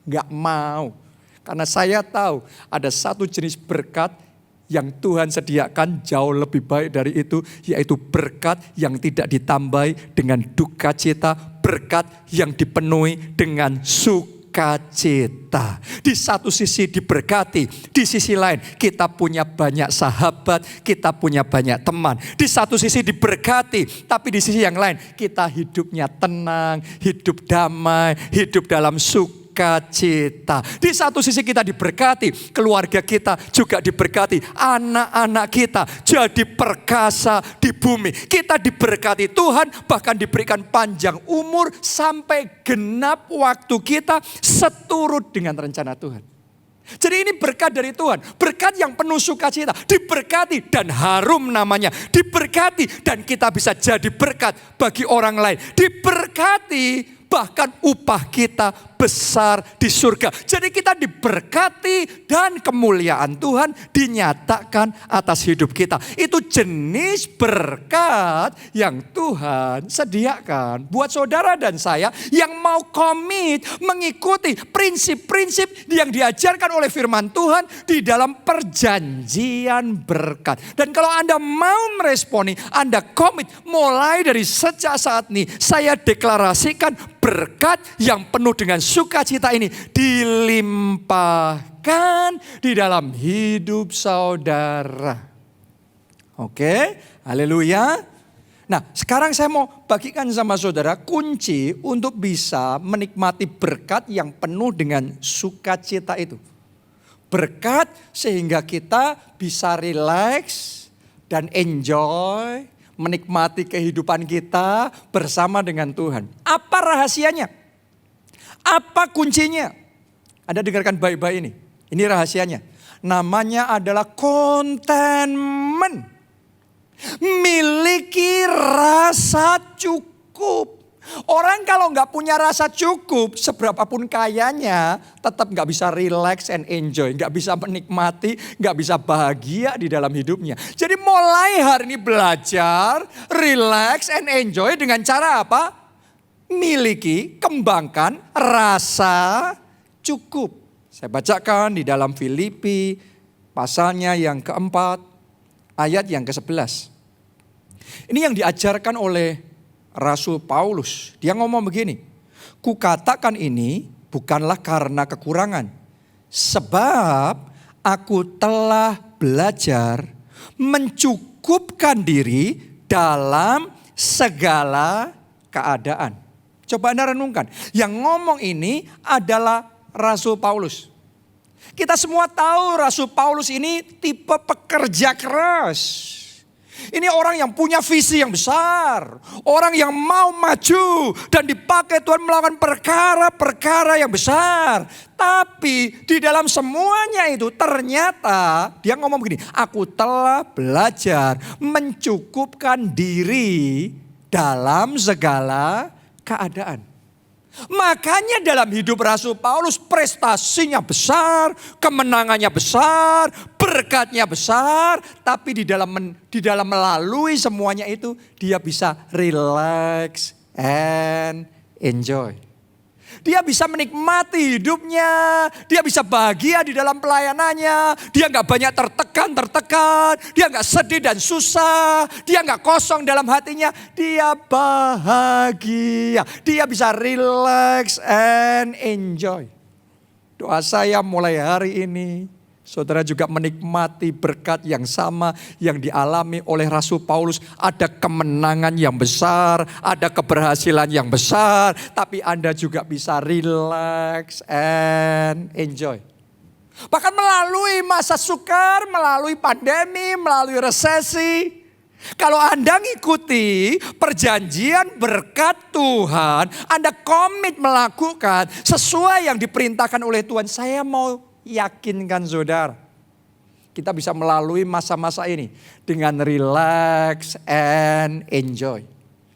gak mau. Karena saya tahu ada satu jenis berkat yang Tuhan sediakan jauh lebih baik dari itu, yaitu berkat yang tidak ditambahi dengan duka cita, berkat yang dipenuhi dengan sukacita. Di satu sisi diberkati, di sisi lain kita punya banyak sahabat, kita punya banyak teman. Di satu sisi diberkati, tapi di sisi yang lain kita hidupnya tenang, hidup damai, hidup dalam sukacita. Di satu sisi kita diberkati, keluarga kita juga diberkati, anak-anak kita jadi perkasa di bumi. Kita diberkati Tuhan, bahkan diberikan panjang umur sampai genap waktu kita seturut dengan rencana Tuhan. Jadi ini berkat dari Tuhan, berkat yang penuh sukacita, diberkati dan harum namanya, diberkati dan kita bisa jadi berkat bagi orang lain, diberkati bahkan upah kita besar di surga. Jadi kita diberkati dan kemuliaan Tuhan dinyatakan atas hidup kita. Itu jenis berkat yang Tuhan sediakan buat saudara dan saya yang mau komit mengikuti prinsip-prinsip yang diajarkan oleh firman Tuhan di dalam perjanjian berkat. Dan kalau Anda mau meresponi, Anda komit mulai dari sejak saat ini, saya deklarasikan berkat yang penuh dengan sukacita ini dilimpahkan di dalam hidup saudara. Oke, haleluya. Nah, sekarang saya mau bagikan sama saudara kunci untuk bisa menikmati berkat yang penuh dengan sukacita itu. Berkat sehingga kita bisa rileks dan enjoy, menikmati kehidupan kita bersama dengan Tuhan. Apa rahasianya? Apa kuncinya? Anda dengarkan baik-baik ini. Ini rahasianya. Namanya adalah contentment. Miliki rasa cukup. Orang kalau nggak punya rasa cukup, seberapapun kayanya, tetap nggak bisa relax and enjoy, nggak bisa menikmati, nggak bisa bahagia di dalam hidupnya. Jadi mulai hari ini belajar, relax and enjoy dengan cara apa? Miliki, kembangkan rasa cukup. Saya bacakan di dalam Filipi, pasalnya yang keempat, ayat yang ke-11. Ini yang diajarkan oleh Rasul Paulus. Dia ngomong begini, kukatakan ini bukanlah karena kekurangan, sebab aku telah belajar mencukupkan diri dalam segala keadaan. Coba Anda renungkan. Yang ngomong ini adalah Rasul Paulus. Kita semua tahu Rasul Paulus ini tipe pekerja keras. Ini orang yang punya visi yang besar. Orang yang mau maju dan dipakai Tuhan melakukan perkara-perkara yang besar. Tapi di dalam semuanya itu ternyata dia ngomong begini. Aku telah belajar mencukupkan diri dalam segala keadaan. Makanya dalam hidup Rasul Paulus prestasinya besar, kemenangannya besar, berkatnya besar, tapi di dalam melalui semuanya itu dia bisa relax and enjoy. Dia bisa menikmati hidupnya, dia bisa bahagia di dalam pelayanannya, dia gak banyak tertekan, dia gak sedih dan susah, dia gak kosong dalam hatinya, dia bahagia, dia bisa relax and enjoy. Doa saya mulai hari ini, saudara juga menikmati berkat yang sama yang dialami oleh Rasul Paulus. Ada kemenangan yang besar, ada keberhasilan yang besar, tapi Anda juga bisa relax and enjoy. Bahkan melalui masa sukar, melalui pandemi, melalui resesi. Kalau Anda ngikuti perjanjian berkat Tuhan, Anda komit melakukan sesuai yang diperintahkan oleh Tuhan. Saya mau yakinkan saudara, kita bisa melalui masa-masa ini dengan relax and enjoy.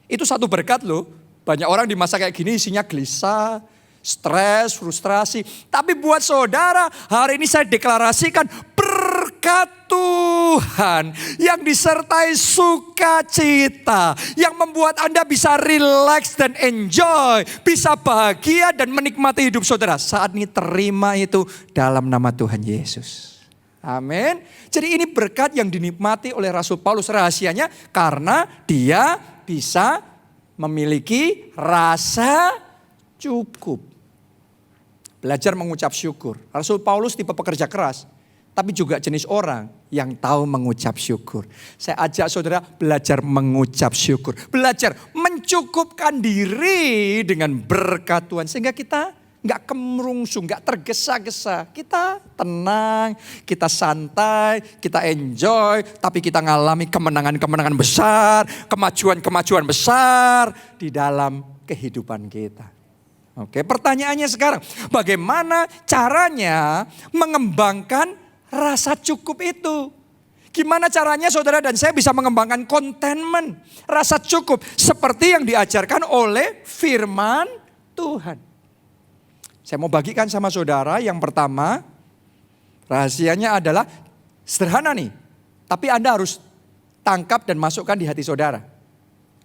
Itu satu berkat loh. Banyak orang di masa kayak gini isinya gelisah, stres, frustrasi. Tapi buat saudara, hari ini saya deklarasikan berkat Tuhan yang disertai sukacita, yang membuat Anda bisa relax dan enjoy, bisa bahagia dan menikmati hidup saudara. Saat ini terima itu dalam nama Tuhan Yesus. Amin. Jadi ini berkat yang dinikmati oleh Rasul Paulus. Rahasianya karena dia bisa memiliki rasa cukup. Belajar mengucap syukur. Rasul Paulus tipe pekerja keras, tapi juga jenis orang yang tahu mengucap syukur. Saya ajak saudara belajar mengucap syukur. Belajar mencukupkan diri dengan berkat Tuhan. Sehingga kita gak kemerungsung, gak tergesa-gesa. Kita tenang, kita santai, kita enjoy. Tapi kita ngalami kemenangan-kemenangan besar, kemajuan-kemajuan besar di dalam kehidupan kita. Oke, pertanyaannya sekarang, bagaimana caranya mengembangkan rasa cukup itu? Gimana caranya saudara dan saya bisa mengembangkan contentment, rasa cukup seperti yang diajarkan oleh firman Tuhan? Saya mau bagikan sama saudara. Yang pertama, rahasianya adalah sederhana nih, tapi Anda harus tangkap dan masukkan di hati saudara.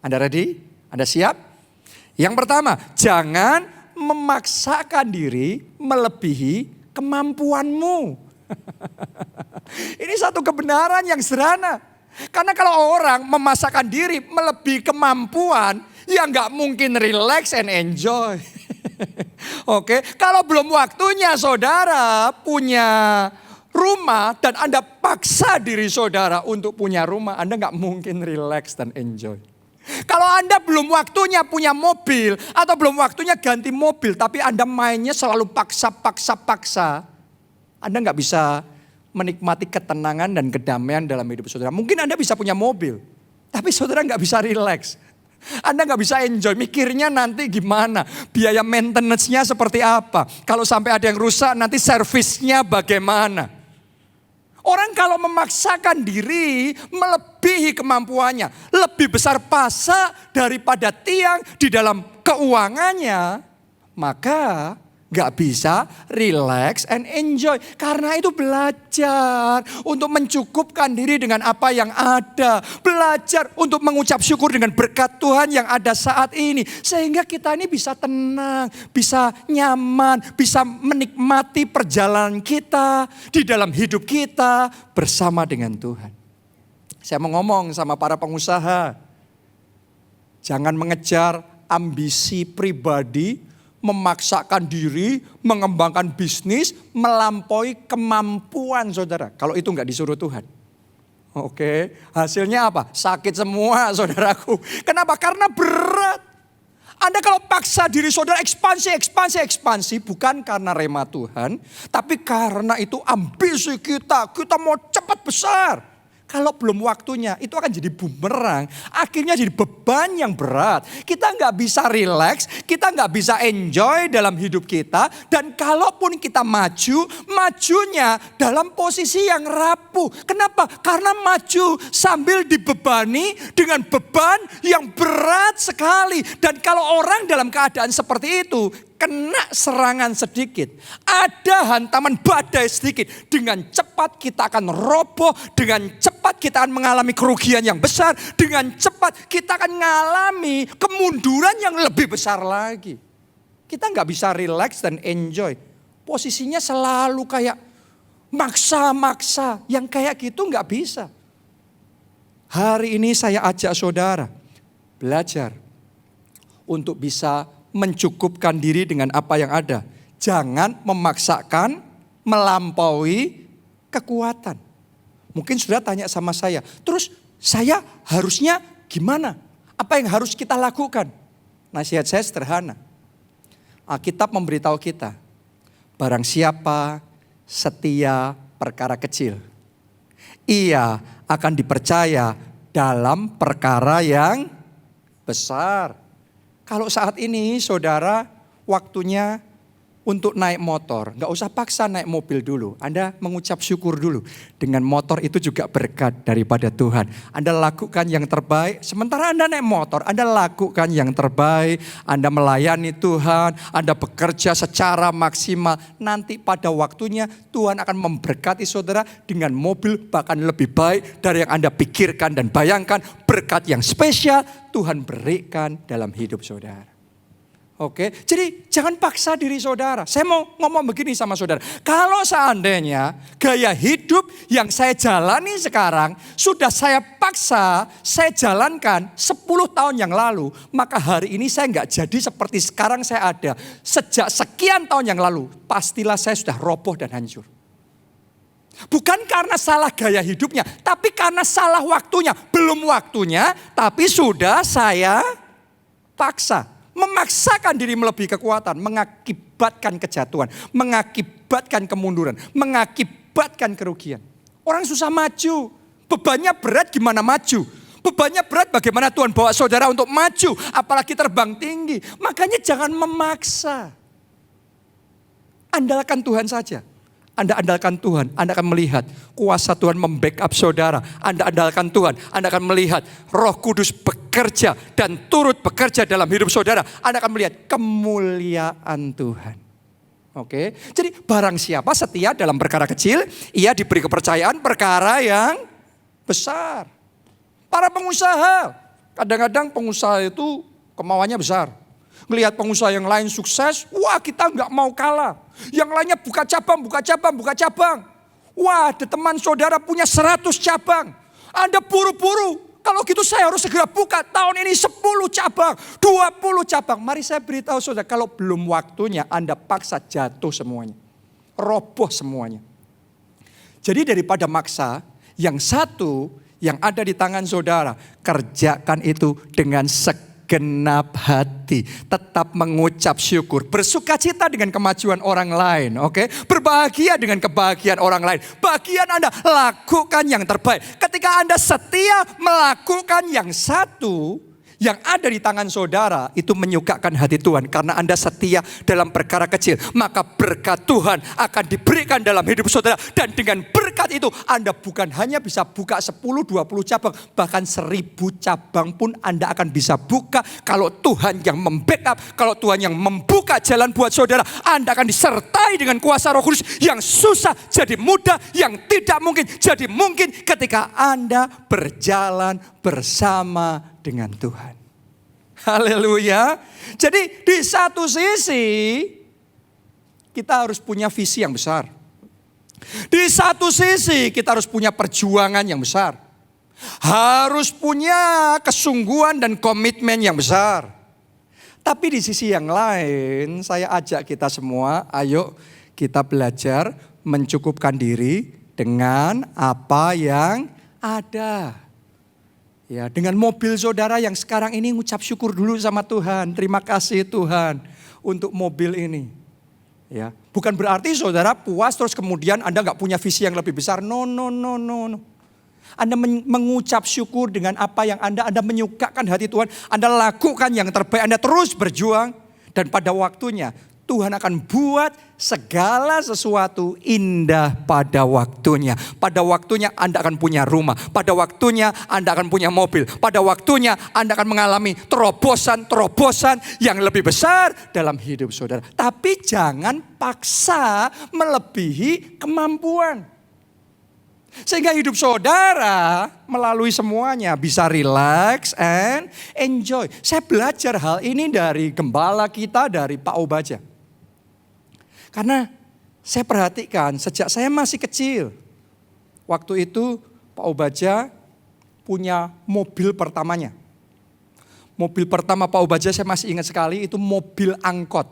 Anda ready? Anda siap? Yang pertama, jangan memaksakan diri melebihi kemampuanmu. Ini satu kebenaran yang sederhana. Karena kalau orang memaksakan diri melebihi kemampuan, ya nggak mungkin relax and enjoy. Oke, kalau belum waktunya saudara punya rumah dan Anda paksa diri saudara untuk punya rumah, Anda nggak mungkin relax dan enjoy. Kalau Anda belum waktunya punya mobil atau belum waktunya ganti mobil, tapi Anda mainnya selalu paksa, Anda nggak bisa menikmati ketenangan dan kedamaian dalam hidup saudara. Mungkin Anda bisa punya mobil, tapi saudara nggak bisa relax. Anda nggak bisa enjoy, mikirnya nanti gimana, biaya maintenance-nya seperti apa. Kalau sampai ada yang rusak nanti servisnya bagaimana. Orang kalau memaksakan diri melebihi kemampuannya, lebih besar pasak daripada tiang di dalam keuangannya, maka gak bisa relax and enjoy. Karena itu belajar untuk mencukupkan diri dengan apa yang ada. Belajar untuk mengucap syukur dengan berkat Tuhan yang ada saat ini. Sehingga kita ini bisa tenang, bisa nyaman, bisa menikmati perjalanan kita di dalam hidup kita bersama dengan Tuhan. Saya mau ngomong sama para pengusaha. Jangan mengejar ambisi pribadi, memaksakan diri, mengembangkan bisnis, melampaui kemampuan saudara. Kalau itu enggak disuruh Tuhan. Oke, hasilnya apa? Sakit semua saudaraku. Kenapa? Karena berat. Anda kalau paksa diri saudara ekspansi, bukan karena rema Tuhan, tapi karena itu ambisi kita mau cepat besar. Kalau belum waktunya, itu akan jadi bumerang. Akhirnya jadi beban yang berat. Kita nggak bisa relax, kita nggak bisa enjoy dalam hidup kita. Dan kalaupun kita maju, majunya dalam posisi yang rapuh. Kenapa? Karena maju sambil dibebani dengan beban yang berat sekali. Dan kalau orang dalam keadaan seperti itu, kena serangan sedikit, ada hantaman badai sedikit, dengan cepat kita akan roboh, dengan cepat kita akan mengalami kerugian yang besar, dengan cepat kita akan mengalami kemunduran yang lebih besar lagi. Kita nggak bisa relax dan enjoy. Posisinya selalu kayak maksa-maksa, yang kayak gitu nggak bisa. Hari ini saya ajak saudara belajar untuk bisa mencukupkan diri dengan apa yang ada. Jangan memaksakan melampaui kekuatan. Mungkin sudah tanya sama saya, terus saya harusnya gimana? Apa yang harus kita lakukan? Nasihat saya sederhana. Alkitab memberitahu kita, barang siapa setia perkara kecil, ia akan dipercaya dalam perkara yang besar. Kalau saat ini saudara waktunya untuk naik motor, gak usah paksa naik mobil dulu. Anda mengucap syukur dulu. Dengan motor itu juga berkat daripada Tuhan. Anda lakukan yang terbaik. Sementara Anda naik motor, Anda lakukan yang terbaik. Anda melayani Tuhan, Anda bekerja secara maksimal. Nanti pada waktunya Tuhan akan memberkati saudara dengan mobil bahkan lebih baik dari yang Anda pikirkan dan bayangkan. Berkat yang spesial Tuhan berikan dalam hidup saudara. Oke, jadi jangan paksa diri saudara. Saya mau ngomong begini sama saudara. Kalau seandainya gaya hidup yang saya jalani sekarang sudah saya paksa, saya jalankan 10 tahun yang lalu, maka hari ini saya nggak jadi seperti sekarang saya ada. Sejak sekian tahun yang lalu, pastilah saya sudah roboh dan hancur. Bukan karena salah gaya hidupnya, tapi karena salah waktunya. Belum waktunya, tapi sudah saya paksa. Memaksakan diri melebihi kekuatan, mengakibatkan kejatuhan, mengakibatkan kemunduran, mengakibatkan kerugian. Orang susah maju, bebannya berat gimana maju? Bebannya berat bagaimana Tuhan bawa saudara untuk maju, apalagi terbang tinggi. Makanya jangan memaksa. Andalkan Tuhan saja. Anda andalkan Tuhan, Anda akan melihat kuasa Tuhan membackup saudara. Anda andalkan Tuhan, Anda akan melihat Roh Kudus bekerja dan turut bekerja dalam hidup saudara. Anda akan melihat kemuliaan Tuhan. Oke, jadi barang siapa setia dalam perkara kecil, ia diberi kepercayaan perkara yang besar. Para pengusaha, kadang-kadang pengusaha itu kemauannya besar. Ngelihat pengusaha yang lain sukses, wah kita nggak mau kalah. Yang lainnya buka cabang. Wah ada teman saudara punya 100 cabang. Anda buru-buru, kalau gitu saya harus segera buka. Tahun ini 10 cabang, 20 cabang. Mari saya beritahu saudara, kalau belum waktunya Anda paksa jatuh semuanya. Roboh semuanya. Jadi daripada maksa, yang satu yang ada di tangan saudara, kerjakan itu dengan genap hati, tetap mengucap syukur, bersukacita dengan kemajuan orang lain, oke? Berbahagia dengan kebahagiaan orang lain. Bagian Anda lakukan yang terbaik. Ketika Anda setia melakukan yang satu, yang ada di tangan saudara itu menyukakan hati Tuhan karena Anda setia dalam perkara kecil, maka berkat Tuhan akan diberikan dalam hidup saudara. Dan dengan berkat itu Anda bukan hanya bisa buka 10-20 cabang, bahkan 1000 cabang pun Anda akan bisa buka. Kalau Tuhan yang membackup, kalau Tuhan yang membuka jalan buat saudara, Anda akan disertai dengan kuasa Roh Kudus. Yang susah jadi mudah, yang tidak mungkin jadi mungkin ketika Anda berjalan bersama dengan Tuhan. Haleluya. Jadi di satu sisi kita harus punya visi yang besar. Di satu sisi kita harus punya perjuangan yang besar. Harus punya kesungguhan dan komitmen yang besar. Tapi di sisi yang lain saya ajak kita semua, ayo kita belajar mencukupkan diri dengan apa yang Ada. Ya, dengan mobil saudara yang sekarang ini ngucap syukur dulu sama Tuhan. Terima kasih Tuhan untuk mobil ini. Ya, bukan berarti saudara puas terus kemudian Anda nggak punya visi yang lebih besar. No. Anda mengucap syukur dengan apa yang Anda menyukakan hati Tuhan. Anda lakukan yang terbaik, Anda terus berjuang. Dan pada waktunya Tuhan akan buat segala sesuatu indah pada waktunya. Pada waktunya Anda akan punya rumah. Pada waktunya Anda akan punya mobil. Pada waktunya Anda akan mengalami terobosan yang lebih besar dalam hidup saudara. Tapi jangan paksa melebihi kemampuan. Sehingga hidup saudara melalui semuanya bisa relax and enjoy. Saya belajar hal ini dari gembala kita, dari Pak Obaja. Karena saya perhatikan sejak saya masih kecil. Waktu itu Pak Obaja punya mobil pertamanya. Mobil pertama Pak Obaja saya masih ingat sekali, itu mobil angkot.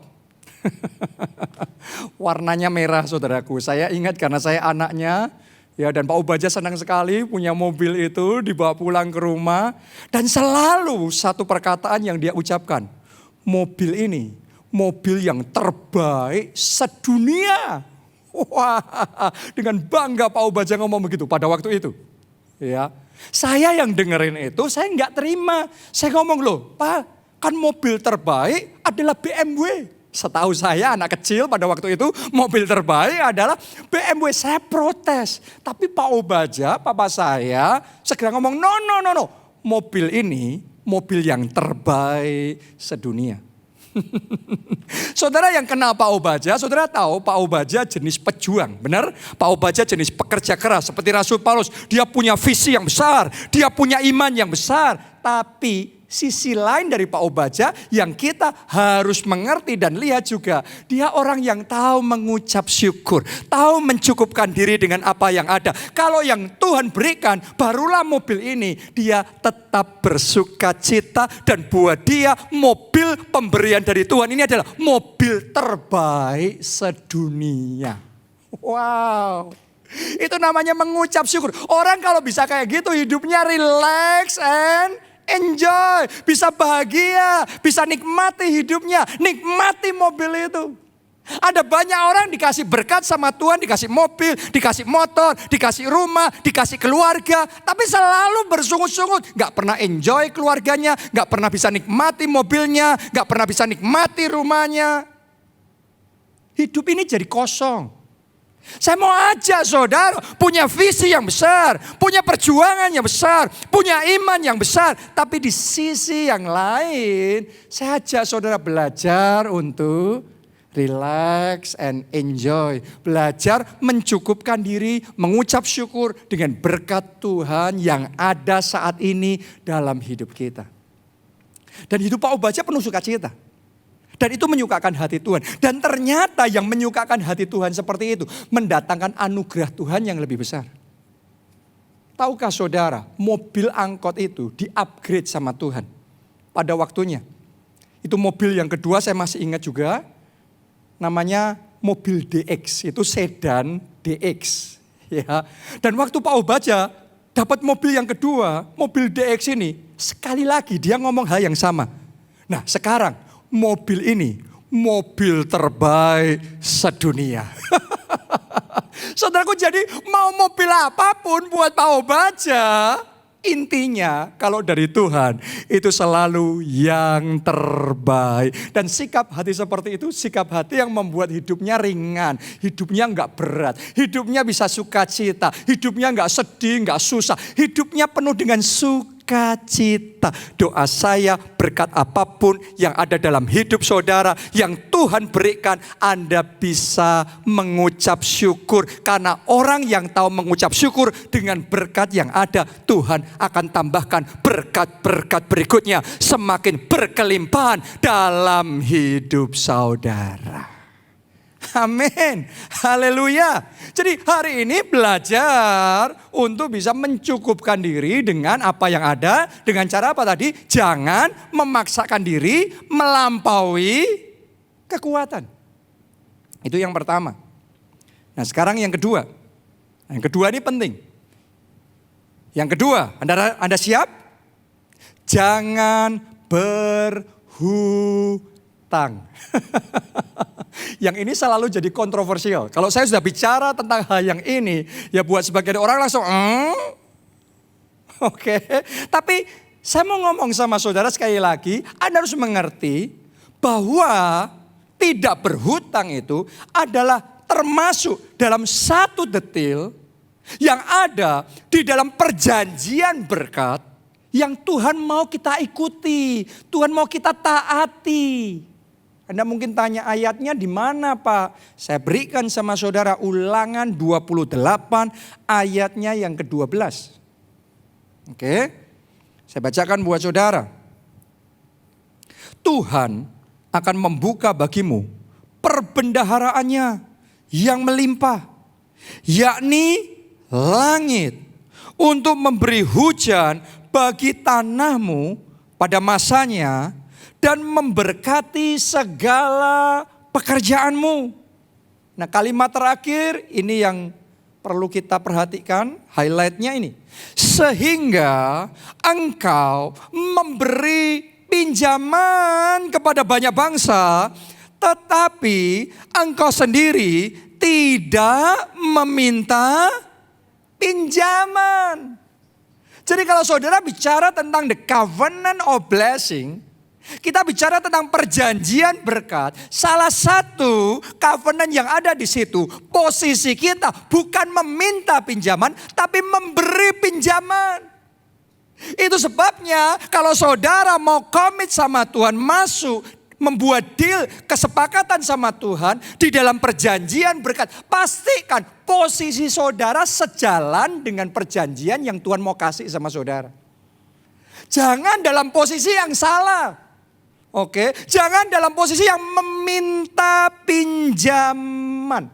Warnanya merah saudaraku. Saya ingat karena saya anaknya. Ya, dan Pak Obaja senang sekali punya mobil itu, dibawa pulang ke rumah. Dan selalu satu perkataan yang dia ucapkan. Mobil ini, mobil yang terbaik sedunia. Wah, dengan bangga Pak Obaja ngomong begitu pada waktu itu. Ya, saya yang dengerin itu, saya nggak terima. Saya ngomong, loh Pak, kan mobil terbaik adalah BMW. Setahu saya anak kecil pada waktu itu mobil terbaik adalah BMW. Saya protes. Tapi Pak Obaja, papa saya segera ngomong, no. Mobil ini mobil yang terbaik sedunia. Saudara yang kenal Pak Obaja, saudara tahu Pak Obaja jenis pejuang, benar? Pak Obaja jenis pekerja keras seperti Rasul Paulus. Dia punya visi yang besar, dia punya iman yang besar. Tapi sisi lain dari Pak Obaja yang kita harus mengerti dan lihat juga. Dia orang yang tahu mengucap syukur. Tahu mencukupkan diri dengan apa yang ada. Kalau yang Tuhan berikan barulah mobil ini. Dia tetap bersuka cita. Dan buat dia mobil pemberian dari Tuhan ini adalah mobil terbaik sedunia. Wow. Itu namanya mengucap syukur. Orang kalau bisa kayak gitu hidupnya relax and enjoy, bisa bahagia, bisa nikmati hidupnya, nikmati mobil itu. Ada banyak orang dikasih berkat sama Tuhan, dikasih mobil, dikasih motor, dikasih rumah, dikasih keluarga. Tapi selalu bersungut-sungut, gak pernah enjoy keluarganya, gak pernah bisa nikmati mobilnya, gak pernah bisa nikmati rumahnya. Hidup ini jadi kosong. Saya mau ajak saudara punya visi yang besar, punya perjuangan yang besar, punya iman yang besar. Tapi di sisi yang lain, saya ajak saudara belajar untuk relax and enjoy. Belajar mencukupkan diri, mengucap syukur dengan berkat Tuhan yang ada saat ini dalam hidup kita. Dan hidup Pak Obaja penuh sukacita. Dan itu menyukakan hati Tuhan. Dan ternyata yang menyukakan hati Tuhan seperti itu mendatangkan anugerah Tuhan yang lebih besar. Tahukah saudara, mobil angkot itu di-upgrade sama Tuhan pada waktunya. Itu mobil yang kedua saya masih ingat juga. Namanya mobil DX, itu sedan DX. Ya. Dan waktu Pak Obaja dapat mobil yang kedua, mobil DX ini, sekali lagi dia ngomong hal yang sama. Nah sekarang, mobil ini, mobil terbaik sedunia. Saudaraku, jadi mau mobil apapun buat Pak Obaja, intinya kalau dari Tuhan itu selalu yang terbaik. Dan sikap hati seperti itu, sikap hati yang membuat hidupnya ringan, hidupnya enggak berat, hidupnya bisa sukacita, hidupnya enggak sedih, enggak susah, hidupnya penuh dengan sukacita. Doa saya, berkat apapun yang ada dalam hidup saudara, yang Tuhan berikan, Anda bisa mengucap syukur. Karena orang yang tahu mengucap syukur dengan berkat yang ada, Tuhan akan tambahkan berkat-berkat berikutnya. Semakin berkelimpahan dalam hidup saudara. Amin. Haleluya. Jadi hari ini belajar untuk bisa mencukupkan diri dengan apa yang ada. Dengan cara apa tadi? Jangan memaksakan diri melampaui kekuatan. Itu yang pertama. Nah sekarang yang kedua. Yang kedua ini penting. Yang kedua, Anda siap? Jangan berhutang. Yang ini selalu jadi kontroversial. Kalau saya sudah bicara tentang hal yang ini, ya buat sebagian orang langsung, Oke. Tapi saya mau ngomong sama saudara sekali lagi, Anda harus mengerti bahwa tidak berhutang itu adalah termasuk dalam satu detail yang ada di dalam perjanjian berkat yang Tuhan mau kita ikuti, Tuhan mau kita taati. Anda mungkin tanya ayatnya di mana Pak? Saya berikan sama saudara Ulangan 28 ayatnya yang ke-12. Oke, saya bacakan buat saudara. Tuhan akan membuka bagimu perbendaharaannya yang melimpah, yakni langit, untuk memberi hujan bagi tanahmu pada masanya dan memberkati segala pekerjaanmu. Nah, kalimat terakhir ini yang perlu kita perhatikan, highlightnya ini. Sehingga engkau memberi pinjaman kepada banyak bangsa, tetapi engkau sendiri tidak meminta pinjaman. Jadi kalau saudara bicara tentang the covenant of blessing, kita bicara tentang perjanjian berkat. Salah satu covenant yang ada di situ, posisi kita bukan meminta pinjaman, tapi memberi pinjaman. Itu sebabnya kalau saudara mau komit sama Tuhan, masuk, membuat deal, kesepakatan sama Tuhan di dalam perjanjian berkat, pastikan posisi saudara sejalan dengan perjanjian yang Tuhan mau kasih sama saudara. Jangan dalam posisi yang salah. Oke, jangan dalam posisi yang meminta pinjaman.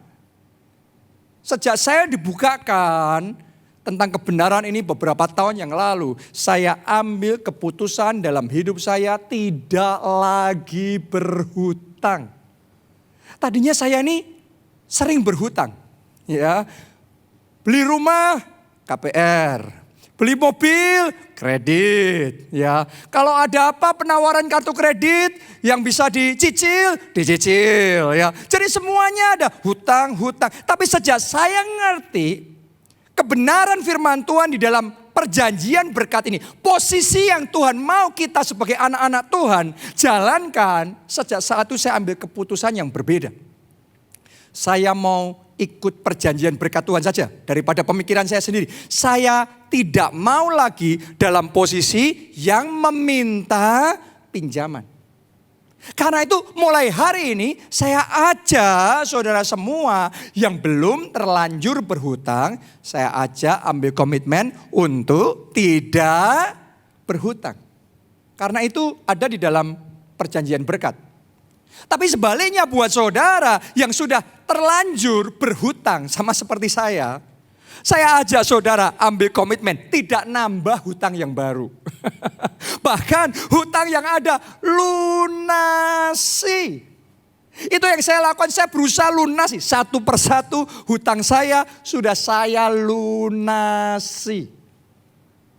Sejak saya dibukakan tentang kebenaran ini beberapa tahun yang lalu, saya ambil keputusan dalam hidup saya tidak lagi berhutang. Tadinya saya ini sering berhutang, ya. Beli rumah KPR, beli mobil kredit, ya. Kalau ada apa penawaran kartu kredit yang bisa dicicil, ya. Jadi semuanya ada hutang. Tapi sejak saya ngerti kebenaran firman Tuhan di dalam perjanjian berkat ini, posisi yang Tuhan mau kita sebagai anak-anak Tuhan jalankan, sejak saat itu saya ambil keputusan yang berbeda. Saya mau ikut perjanjian berkat Tuhan saja daripada pemikiran saya sendiri. Saya tidak mau lagi dalam posisi yang meminta pinjaman. Karena itu mulai hari ini saya ajak saudara semua yang belum terlanjur berhutang, saya ajak ambil komitmen untuk tidak berhutang. Karena itu ada di dalam perjanjian berkat. Tapi sebaliknya buat saudara yang sudah terlanjur berhutang sama seperti saya ajak saudara ambil komitmen tidak nambah hutang yang baru. Bahkan hutang yang ada lunasi. Itu yang saya lakukan, saya berusaha lunasi. Satu persatu hutang saya sudah saya lunasi.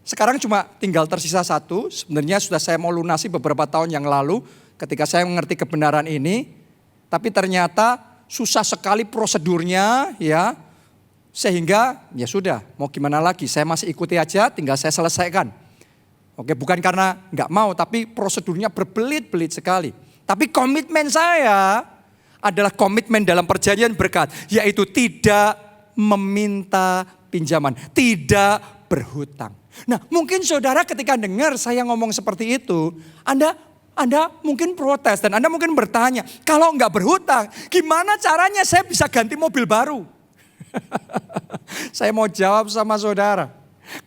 Sekarang cuma tinggal tersisa satu, sebenarnya sudah saya mau lunasi beberapa tahun yang lalu. Ketika saya mengerti kebenaran ini, tapi ternyata susah sekali prosedurnya, ya, sehingga ya sudah, mau gimana lagi, saya masih ikuti aja, tinggal saya selesaikan. Oke, bukan karena nggak mau, tapi prosedurnya berbelit-belit sekali. Tapi komitmen saya adalah komitmen dalam perjanjian berkat, yaitu tidak meminta pinjaman, tidak berhutang. Nah, mungkin saudara ketika dengar saya ngomong seperti itu, Anda mungkin protes dan Anda mungkin bertanya, kalau enggak berhutang, gimana caranya saya bisa ganti mobil baru? Saya mau jawab sama saudara,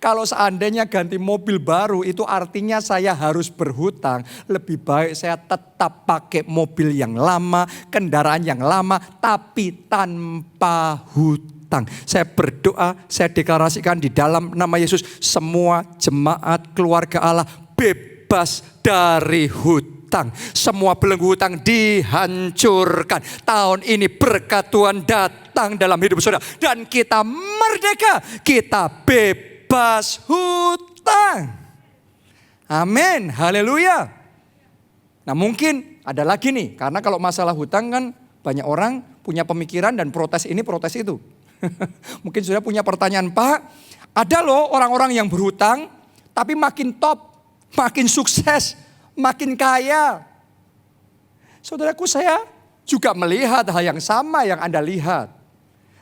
kalau seandainya ganti mobil baru itu artinya saya harus berhutang. Lebih baik saya tetap pakai mobil yang lama, kendaraan yang lama, tapi tanpa hutang. Saya berdoa, saya deklarasikan di dalam nama Yesus, semua jemaat keluarga Allah bebas dari hutang. Semua belenggu hutang dihancurkan. Tahun ini berkat Tuhan datang dalam hidup saudara. Dan kita merdeka, kita bebas bebas hutang. Amin, haleluya. Nah mungkin ada lagi nih, karena kalau masalah hutang kan banyak orang punya pemikiran dan protes ini protes itu. Mungkin sudah punya pertanyaan, Pak, ada loh orang-orang yang berhutang tapi makin top, makin sukses, makin kaya. Saudaraku, saya juga melihat hal yang sama yang Anda lihat.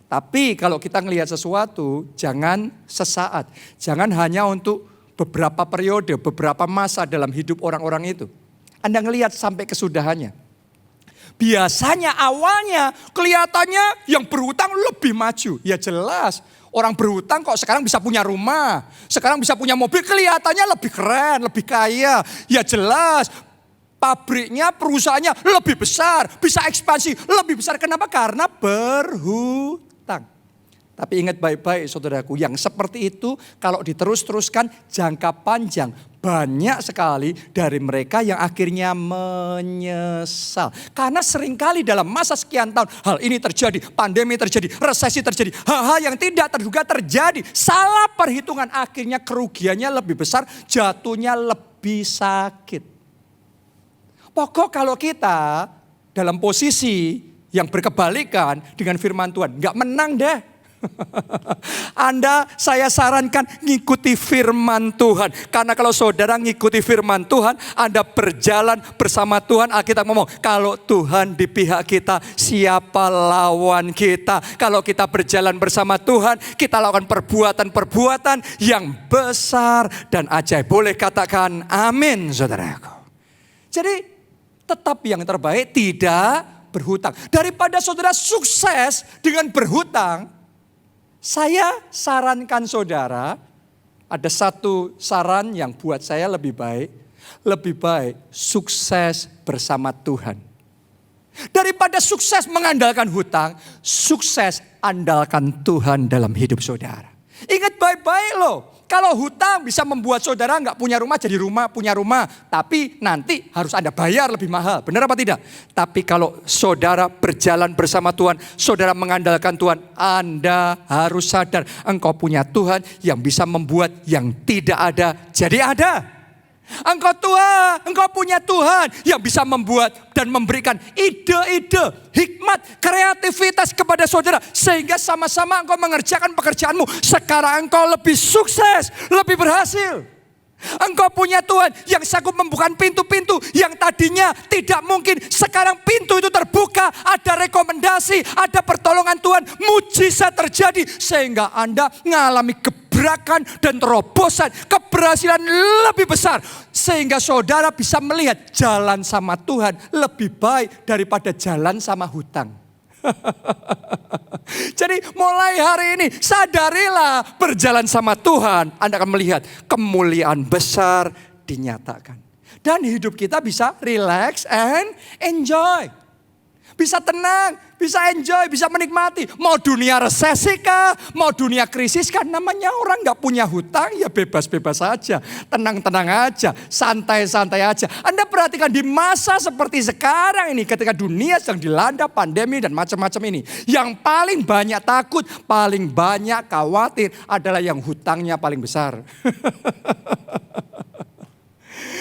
Tapi kalau kita ngelihat sesuatu, jangan sesaat. Jangan hanya untuk beberapa periode, beberapa masa dalam hidup orang-orang itu. Anda ngelihat sampai kesudahannya. Biasanya awalnya kelihatannya yang berhutang lebih maju. Ya jelas, orang berhutang kok sekarang bisa punya rumah. Sekarang bisa punya mobil, kelihatannya lebih keren, lebih kaya. Ya jelas, pabriknya, perusahaannya lebih besar. Bisa ekspansi lebih besar. Kenapa? Karena berhutang. Tapi ingat baik-baik saudaraku, yang seperti itu kalau diterus-teruskan jangka panjang, banyak sekali dari mereka yang akhirnya menyesal. Karena seringkali dalam masa sekian tahun hal ini terjadi, pandemi terjadi, resesi terjadi, hal-hal yang tidak terduga terjadi. Salah perhitungan, akhirnya kerugiannya lebih besar, jatuhnya lebih sakit. Pokok kalau kita dalam posisi yang berkebalikan dengan firman Tuhan, gak menang deh. Anda, saya sarankan ngikuti firman Tuhan. Karena kalau saudara ngikuti firman Tuhan, Anda berjalan bersama Tuhan. Alkitab ngomong, kalau Tuhan di pihak kita, siapa lawan kita? Kalau kita berjalan bersama Tuhan, kita lakukan perbuatan-perbuatan yang besar dan ajaib. Boleh katakan amin, saudaraku. Jadi tetap yang terbaik tidak berhutang. Daripada saudara sukses dengan berhutang, saya sarankan saudara, ada satu saran yang buat saya lebih baik sukses bersama Tuhan. Daripada sukses mengandalkan hutang, sukses andalkan Tuhan dalam hidup saudara. Ingat baik-baik loh, kalau hutang bisa membuat saudara nggak punya rumah jadi punya rumah. Tapi nanti harus Anda bayar lebih mahal. Benar apa tidak? Tapi kalau saudara berjalan bersama Tuhan, saudara mengandalkan Tuhan, Anda harus sadar engkau punya Tuhan yang bisa membuat yang tidak ada jadi ada. Engkau punya Tuhan yang bisa membuat dan memberikan ide-ide, hikmat, kreativitas kepada saudara. Sehingga sama-sama engkau mengerjakan pekerjaanmu. Sekarang engkau lebih sukses, lebih berhasil. Engkau punya Tuhan yang sanggup membuka pintu-pintu yang tadinya tidak mungkin. Sekarang pintu itu terbuka, ada rekomendasi, ada pertolongan Tuhan. Mujizat terjadi sehingga Anda mengalami gebrakan dan terobosan, keberhasilan lebih besar. Sehingga saudara bisa melihat jalan sama Tuhan lebih baik daripada jalan sama hutang. Jadi mulai hari ini sadarilah berjalan sama Tuhan, Anda akan melihat kemuliaan besar dinyatakan. Dan hidup kita bisa relax and enjoy. Bisa tenang, bisa enjoy, bisa menikmati. Mau dunia resesi kah, mau dunia krisis kah, namanya orang gak punya hutang ya bebas-bebas aja. Tenang-tenang aja, santai-santai aja. Anda perhatikan di masa seperti sekarang ini ketika dunia sedang dilanda pandemi dan macam-macam ini. Yang paling banyak takut, paling banyak khawatir adalah yang hutangnya paling besar.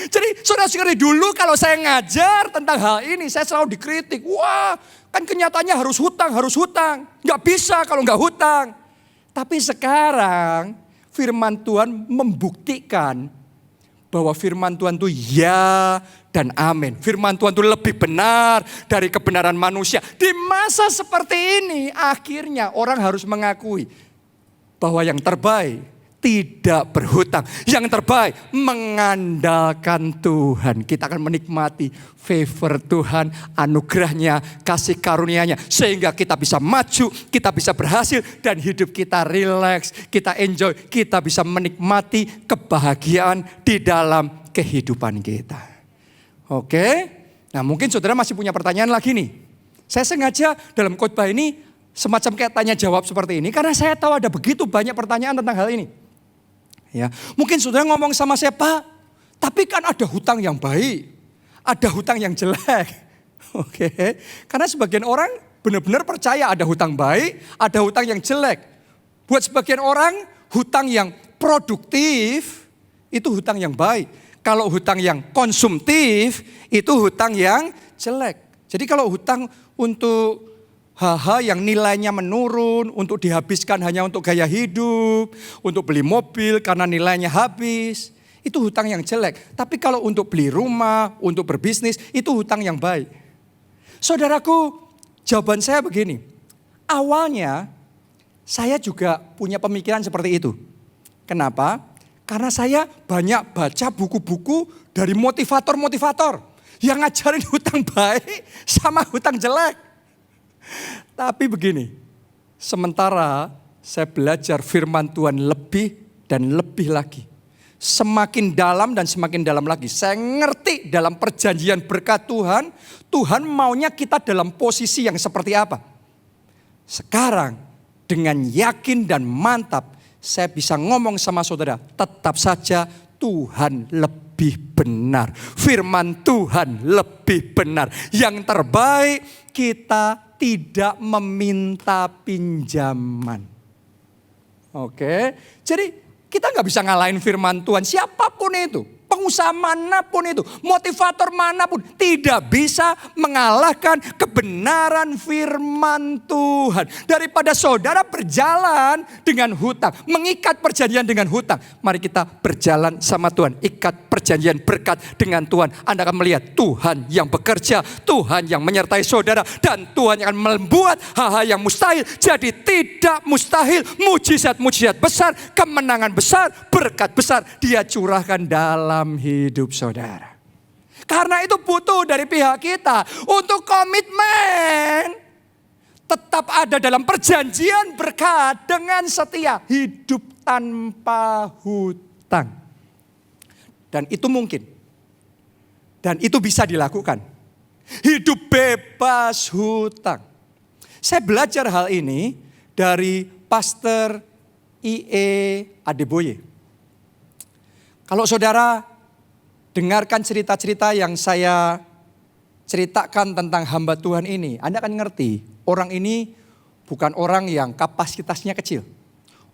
Jadi saudara-saudari, dulu kalau saya ngajar tentang hal ini, saya selalu dikritik. Wah, kan kenyataannya harus hutang. Gak bisa kalau gak hutang. Tapi sekarang firman Tuhan membuktikan bahwa firman Tuhan itu ya dan amin. Firman Tuhan itu lebih benar dari kebenaran manusia. Di masa seperti ini akhirnya orang harus mengakui bahwa yang terbaik tidak berhutang. Yang terbaik mengandalkan Tuhan. Kita akan menikmati favor Tuhan, anugerahnya, kasih karunia-Nya. Sehingga kita bisa maju, kita bisa berhasil. Dan hidup kita rileks, kita enjoy. Kita bisa menikmati kebahagiaan di dalam kehidupan kita. Oke, nah mungkin saudara masih punya pertanyaan lagi nih. Saya sengaja dalam khotbah ini semacam kayak tanya jawab seperti ini. Karena saya tahu ada begitu banyak pertanyaan tentang hal ini. Ya, mungkin saudara ngomong sama saya, Pak, tapi kan ada hutang yang baik, ada hutang yang jelek. Oke, karena sebagian orang benar-benar percaya ada hutang baik, ada hutang yang jelek. Buat sebagian orang, hutang yang produktif, itu hutang yang baik. Kalau hutang yang konsumtif, itu hutang yang jelek. Jadi kalau hutang untuk hal-hal yang nilainya menurun, untuk dihabiskan hanya untuk gaya hidup, untuk beli mobil karena nilainya habis, itu hutang yang jelek. Tapi kalau untuk beli rumah, untuk berbisnis, itu hutang yang baik. Saudaraku, jawaban saya begini. Awalnya saya juga punya pemikiran seperti itu. Kenapa? Karena saya banyak baca buku-buku dari motivator-motivator yang ngajarin hutang baik sama hutang jelek. Tapi begini, sementara saya belajar firman Tuhan lebih dan lebih lagi. Semakin dalam dan semakin dalam lagi. Saya ngerti dalam perjanjian berkat Tuhan, Tuhan maunya kita dalam posisi yang seperti apa. Sekarang dengan yakin dan mantap saya bisa ngomong sama saudara, tetap saja Tuhan lebih benar. Firman Tuhan lebih benar. Yang terbaik kita tidak meminta pinjaman. Oke, jadi kita nggak bisa ngalahin firman Tuhan. Siapapun itu, pengusaha manapun itu, motivator manapun, tidak bisa mengalahkan kebenaran firman Tuhan. Daripada saudara berjalan dengan hutang, mengikat perjanjian dengan hutang, mari kita berjalan sama Tuhan, ikat perjanjian berkat dengan Tuhan. Anda akan melihat Tuhan yang bekerja, Tuhan yang menyertai saudara, dan Tuhan yang akan membuat hal-hal yang mustahil jadi tidak mustahil. Mujizat-mujizat besar, kemenangan besar, berkat besar Dia curahkan dalam hidup saudara. Karena itu butuh dari pihak kita untuk komitmen tetap ada dalam perjanjian berkat dengan setia, hidup tanpa hutang. Dan itu mungkin. Dan itu bisa dilakukan. Hidup bebas hutang. Saya belajar hal ini dari Pastor I.E. Adeboye. Kalau saudara dengarkan cerita-cerita yang saya ceritakan tentang hamba Tuhan ini, Anda akan ngerti orang ini bukan orang yang kapasitasnya kecil.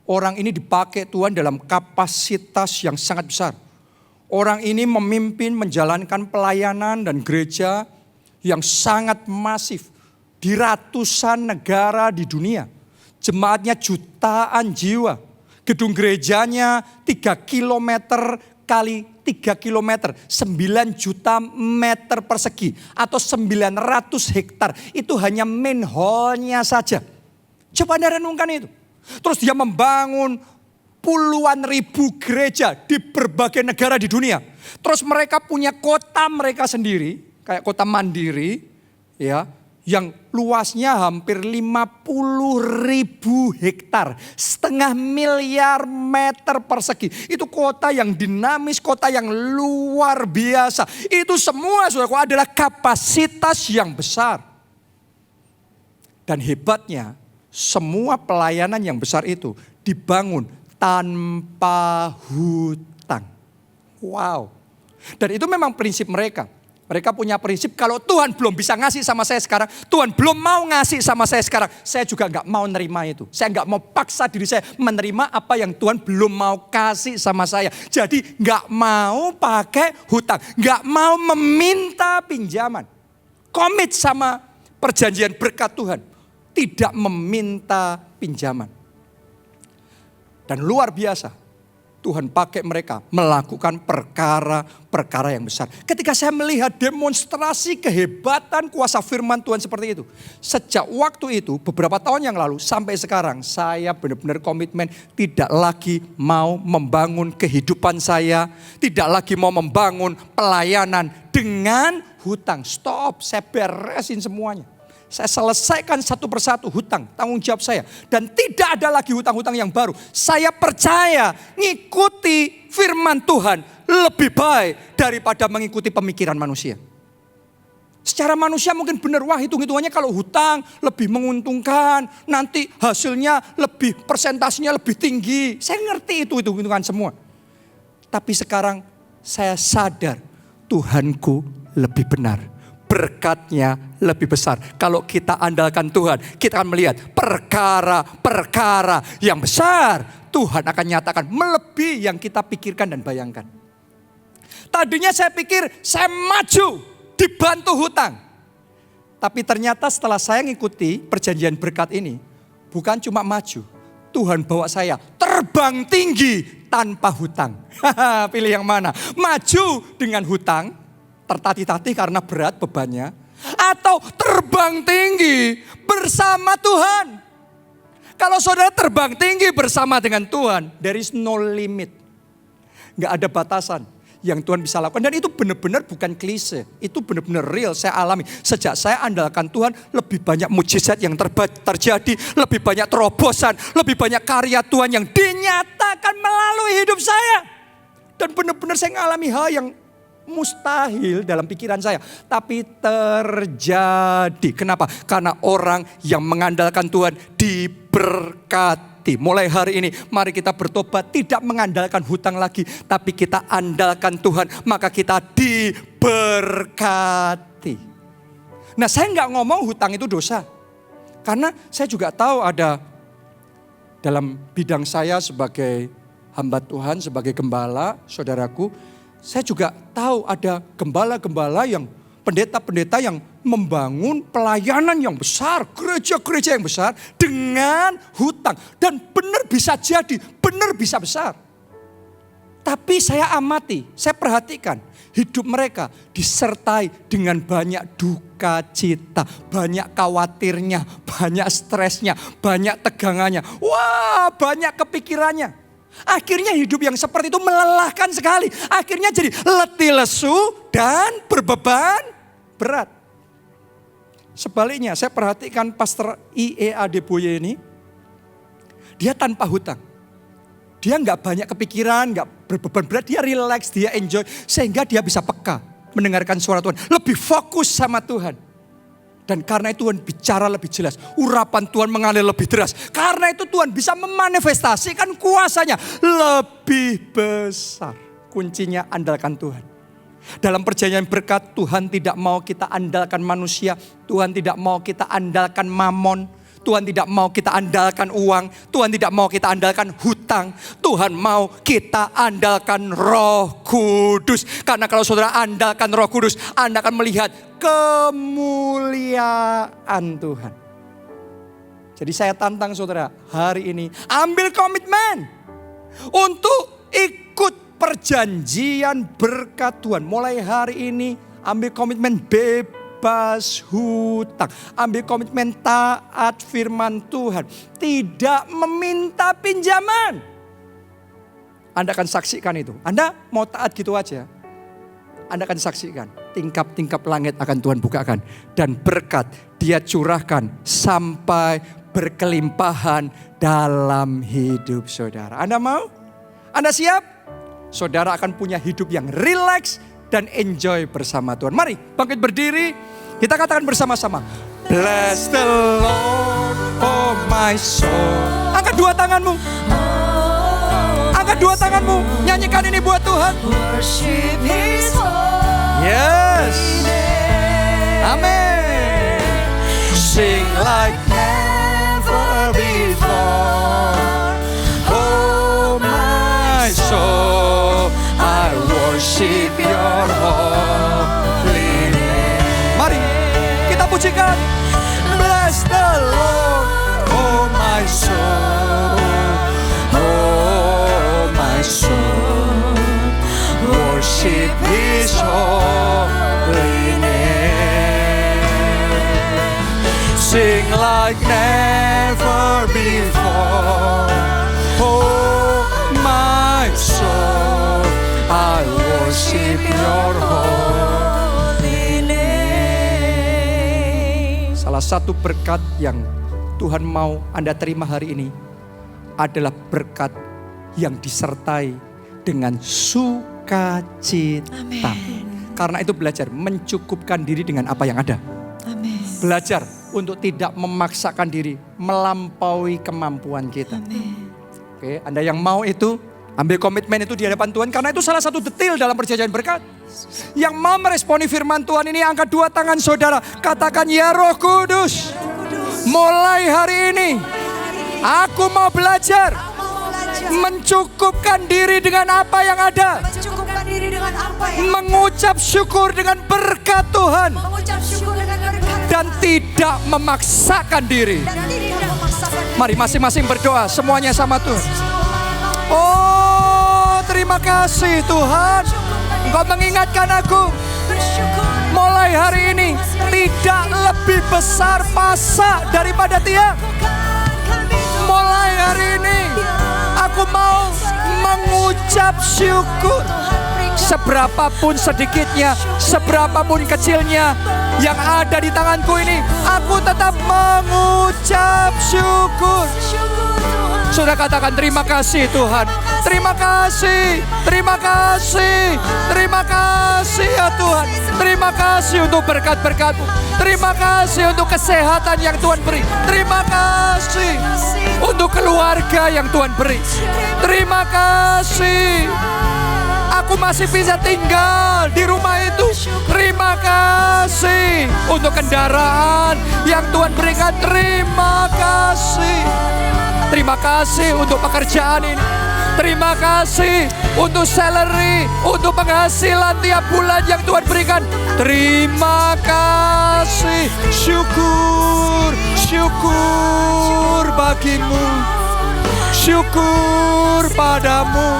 Orang ini dipakai Tuhan dalam kapasitas yang sangat besar. Orang ini memimpin, menjalankan pelayanan dan gereja yang sangat masif di ratusan negara di dunia. Jemaatnya jutaan jiwa. Gedung gerejanya 3 kilometer kali 3 kilometer, 9 juta meter persegi atau 900 hektar. Itu hanya main hall-nya saja. Coba Anda renungkan itu. Terus dia membangun puluhan ribu gereja di berbagai negara di dunia. Terus mereka punya kota mereka sendiri, kayak kota mandiri, ya, yang luasnya hampir 50.000 hektar, 0,5 miliar meter persegi. Itu kota yang dinamis, kota yang luar biasa. Itu semua saudara adalah kapasitas yang besar. Dan hebatnya, semua pelayanan yang besar itu dibangun tanpa hutang. Wow. Dan itu memang prinsip mereka. Mereka punya prinsip kalau Tuhan belum bisa ngasih sama saya sekarang, Tuhan belum mau ngasih sama saya sekarang, saya juga gak mau nerima itu. Saya gak mau paksa diri saya menerima apa yang Tuhan belum mau kasih sama saya. Jadi gak mau pakai hutang, gak mau meminta pinjaman. Komit sama perjanjian berkat Tuhan, tidak meminta pinjaman. Dan luar biasa, Tuhan pakai mereka melakukan perkara-perkara yang besar. Ketika saya melihat demonstrasi kehebatan kuasa firman Tuhan seperti itu. Sejak waktu itu, beberapa tahun yang lalu sampai sekarang, saya benar-benar komitmen tidak lagi mau membangun kehidupan saya. Tidak lagi mau membangun pelayanan dengan hutang. Stop, saya beresin semuanya. Saya selesaikan satu persatu hutang, tanggung jawab saya. Dan tidak ada lagi hutang-hutang yang baru. Saya percaya ngikuti firman Tuhan lebih baik daripada mengikuti pemikiran manusia. Secara manusia mungkin benar, wah hitung-hitungannya kalau hutang lebih menguntungkan. Nanti hasilnya lebih, persentasinya lebih tinggi. Saya ngerti itu hitung-hitungan semua. Tapi sekarang saya sadar Tuhanku lebih benar. berkatnya lebih besar. Kalau kita andalkan Tuhan, kita akan melihat perkara-perkara yang besar. Tuhan akan nyatakan melebihi yang kita pikirkan dan bayangkan. Tadinya saya pikir saya maju dibantu hutang. Tapi ternyata setelah saya ngikuti perjanjian berkat ini, bukan cuma maju. Tuhan bawa saya terbang tinggi tanpa hutang. Pilih yang mana? Maju dengan hutang, tertatih-tatih karena berat bebannya. Atau terbang tinggi bersama Tuhan. Kalau saudara terbang tinggi bersama dengan Tuhan, there is no limit. Gak ada batasan yang Tuhan bisa lakukan. Dan itu benar-benar bukan klise. Itu benar-benar real, saya alami. Sejak saya andalkan Tuhan, lebih banyak mujizat yang terjadi. Lebih banyak terobosan, lebih banyak karya Tuhan yang dinyatakan melalui hidup saya. Dan benar-benar saya mengalami hal yang mustahil dalam pikiran saya. Tapi terjadi. Kenapa? Karena orang yang mengandalkan Tuhan diberkati. Mulai hari ini mari kita bertobat, tidak mengandalkan hutang lagi, tapi kita andalkan Tuhan, maka kita diberkati. Nah, saya nggak ngomong hutang itu dosa, karena saya juga tahu ada dalam bidang saya sebagai hamba Tuhan, sebagai gembala, saudaraku, saya juga tahu ada gembala-gembala yang pendeta-pendeta yang membangun pelayanan yang besar, gereja-gereja yang besar dengan hutang. Dan benar bisa jadi, benar bisa besar. Tapi saya amati, saya perhatikan hidup mereka disertai dengan banyak duka cita, banyak khawatirnya, banyak stresnya, banyak tegangannya. Wah, banyak kepikirannya. Akhirnya hidup yang seperti itu melelahkan sekali. Akhirnya jadi letih lesu dan berbeban berat. Sebaliknya saya perhatikan Pastor I.E. Adeboye ini. Dia tanpa hutang. Dia gak banyak kepikiran, gak berbeban berat. Dia relax, dia enjoy. Sehingga dia bisa peka mendengarkan suara Tuhan. Lebih fokus sama Tuhan. Dan karena itu Tuhan bicara lebih jelas. Urapan Tuhan mengalir lebih deras. Karena itu Tuhan bisa memanifestasikan kuasanya lebih besar. Kuncinya andalkan Tuhan. Dalam perjanjian berkat, Tuhan tidak mau kita andalkan manusia. Tuhan tidak mau kita andalkan mamon. Tuhan tidak mau kita andalkan uang. Tuhan tidak mau kita andalkan hutang. Tuhan mau kita andalkan Roh Kudus. Karena kalau saudara andalkan Roh Kudus, Anda akan melihat kemuliaan Tuhan. Jadi saya tantang saudara, hari ini ambil komitmen untuk ikut perjanjian berkat Tuhan. Mulai hari ini ambil komitmen bebas hutang. Ambil komitmen taat firman Tuhan. Tidak meminta pinjaman. Anda akan saksikan itu. Anda mau taat gitu aja. Anda akan saksikan. Tingkap-tingkap langit akan Tuhan bukakan. Dan berkat dia curahkan sampai berkelimpahan dalam hidup saudara. Anda mau? Anda siap? Saudara akan punya hidup yang rileks dan enjoy bersama Tuhan. Mari bangkit berdiri. Kita katakan bersama-sama. Bless the Lord, oh my soul. Angkat dua tanganmu. Angkat dua tanganmu. Nyanyikan ini buat Tuhan. Worship His holy Yes. name. Amen. Sing like never before. Oh my soul, I worship your holy name. Mari kita pujikan. Bless the Lord, oh my soul. Oh my soul, worship His holy name. Sing like never before. Oh my soul, I worship your holy name. Salah satu berkat yang Tuhan mau Anda terima hari ini adalah berkat yang disertai dengan sukacita. Karena itu belajar mencukupkan diri dengan apa yang ada. Amin. Belajar untuk tidak memaksakan diri melampaui kemampuan kita. Amin. Oke, Anda yang mau itu, Ambil komitmen itu di hadapan Tuhan, karena itu salah satu detail dalam perjanjian berkat. Yang mau meresponi firman Tuhan ini, angkat dua tangan saudara. Katakan, ya Roh Kudus, mulai hari ini aku mau belajar mencukupkan diri dengan apa yang ada. Mencukupkan diri dengan apa yang Mengucap syukur dengan berkat Tuhan. mengucap syukur dengan berkat Dan tidak memaksakan diri. dan tidak memaksakan diri. Mari masing-masing berdoa, semuanya sama Tuhan. Oh, terima kasih Tuhan. Engkau mengingatkan aku. Bersyukur. Mulai hari ini tidak lebih besar pasak daripada tiang. Mulai hari ini aku mau mengucap syukur. Seberapapun sedikitnya, seberapapun kecilnya yang ada di tanganku ini, aku tetap mengucap syukur. Sudah katakan terima kasih Tuhan. Terima kasih, terima kasih, terima kasih ya Tuhan. Terima kasih untuk berkat-berkat-Mu. Terima kasih untuk kesehatan yang Tuhan beri. Terima kasih untuk keluarga yang Tuhan beri. Terima kasih. Aku masih bisa tinggal di rumah itu. Terima kasih untuk kendaraan yang Tuhan berikan. Terima kasih. Terima kasih untuk pekerjaan ini. Terima kasih untuk salary, untuk penghasilan tiap bulan yang Tuhan berikan. Terima kasih. Syukur, syukur bagimu. Syukur padamu.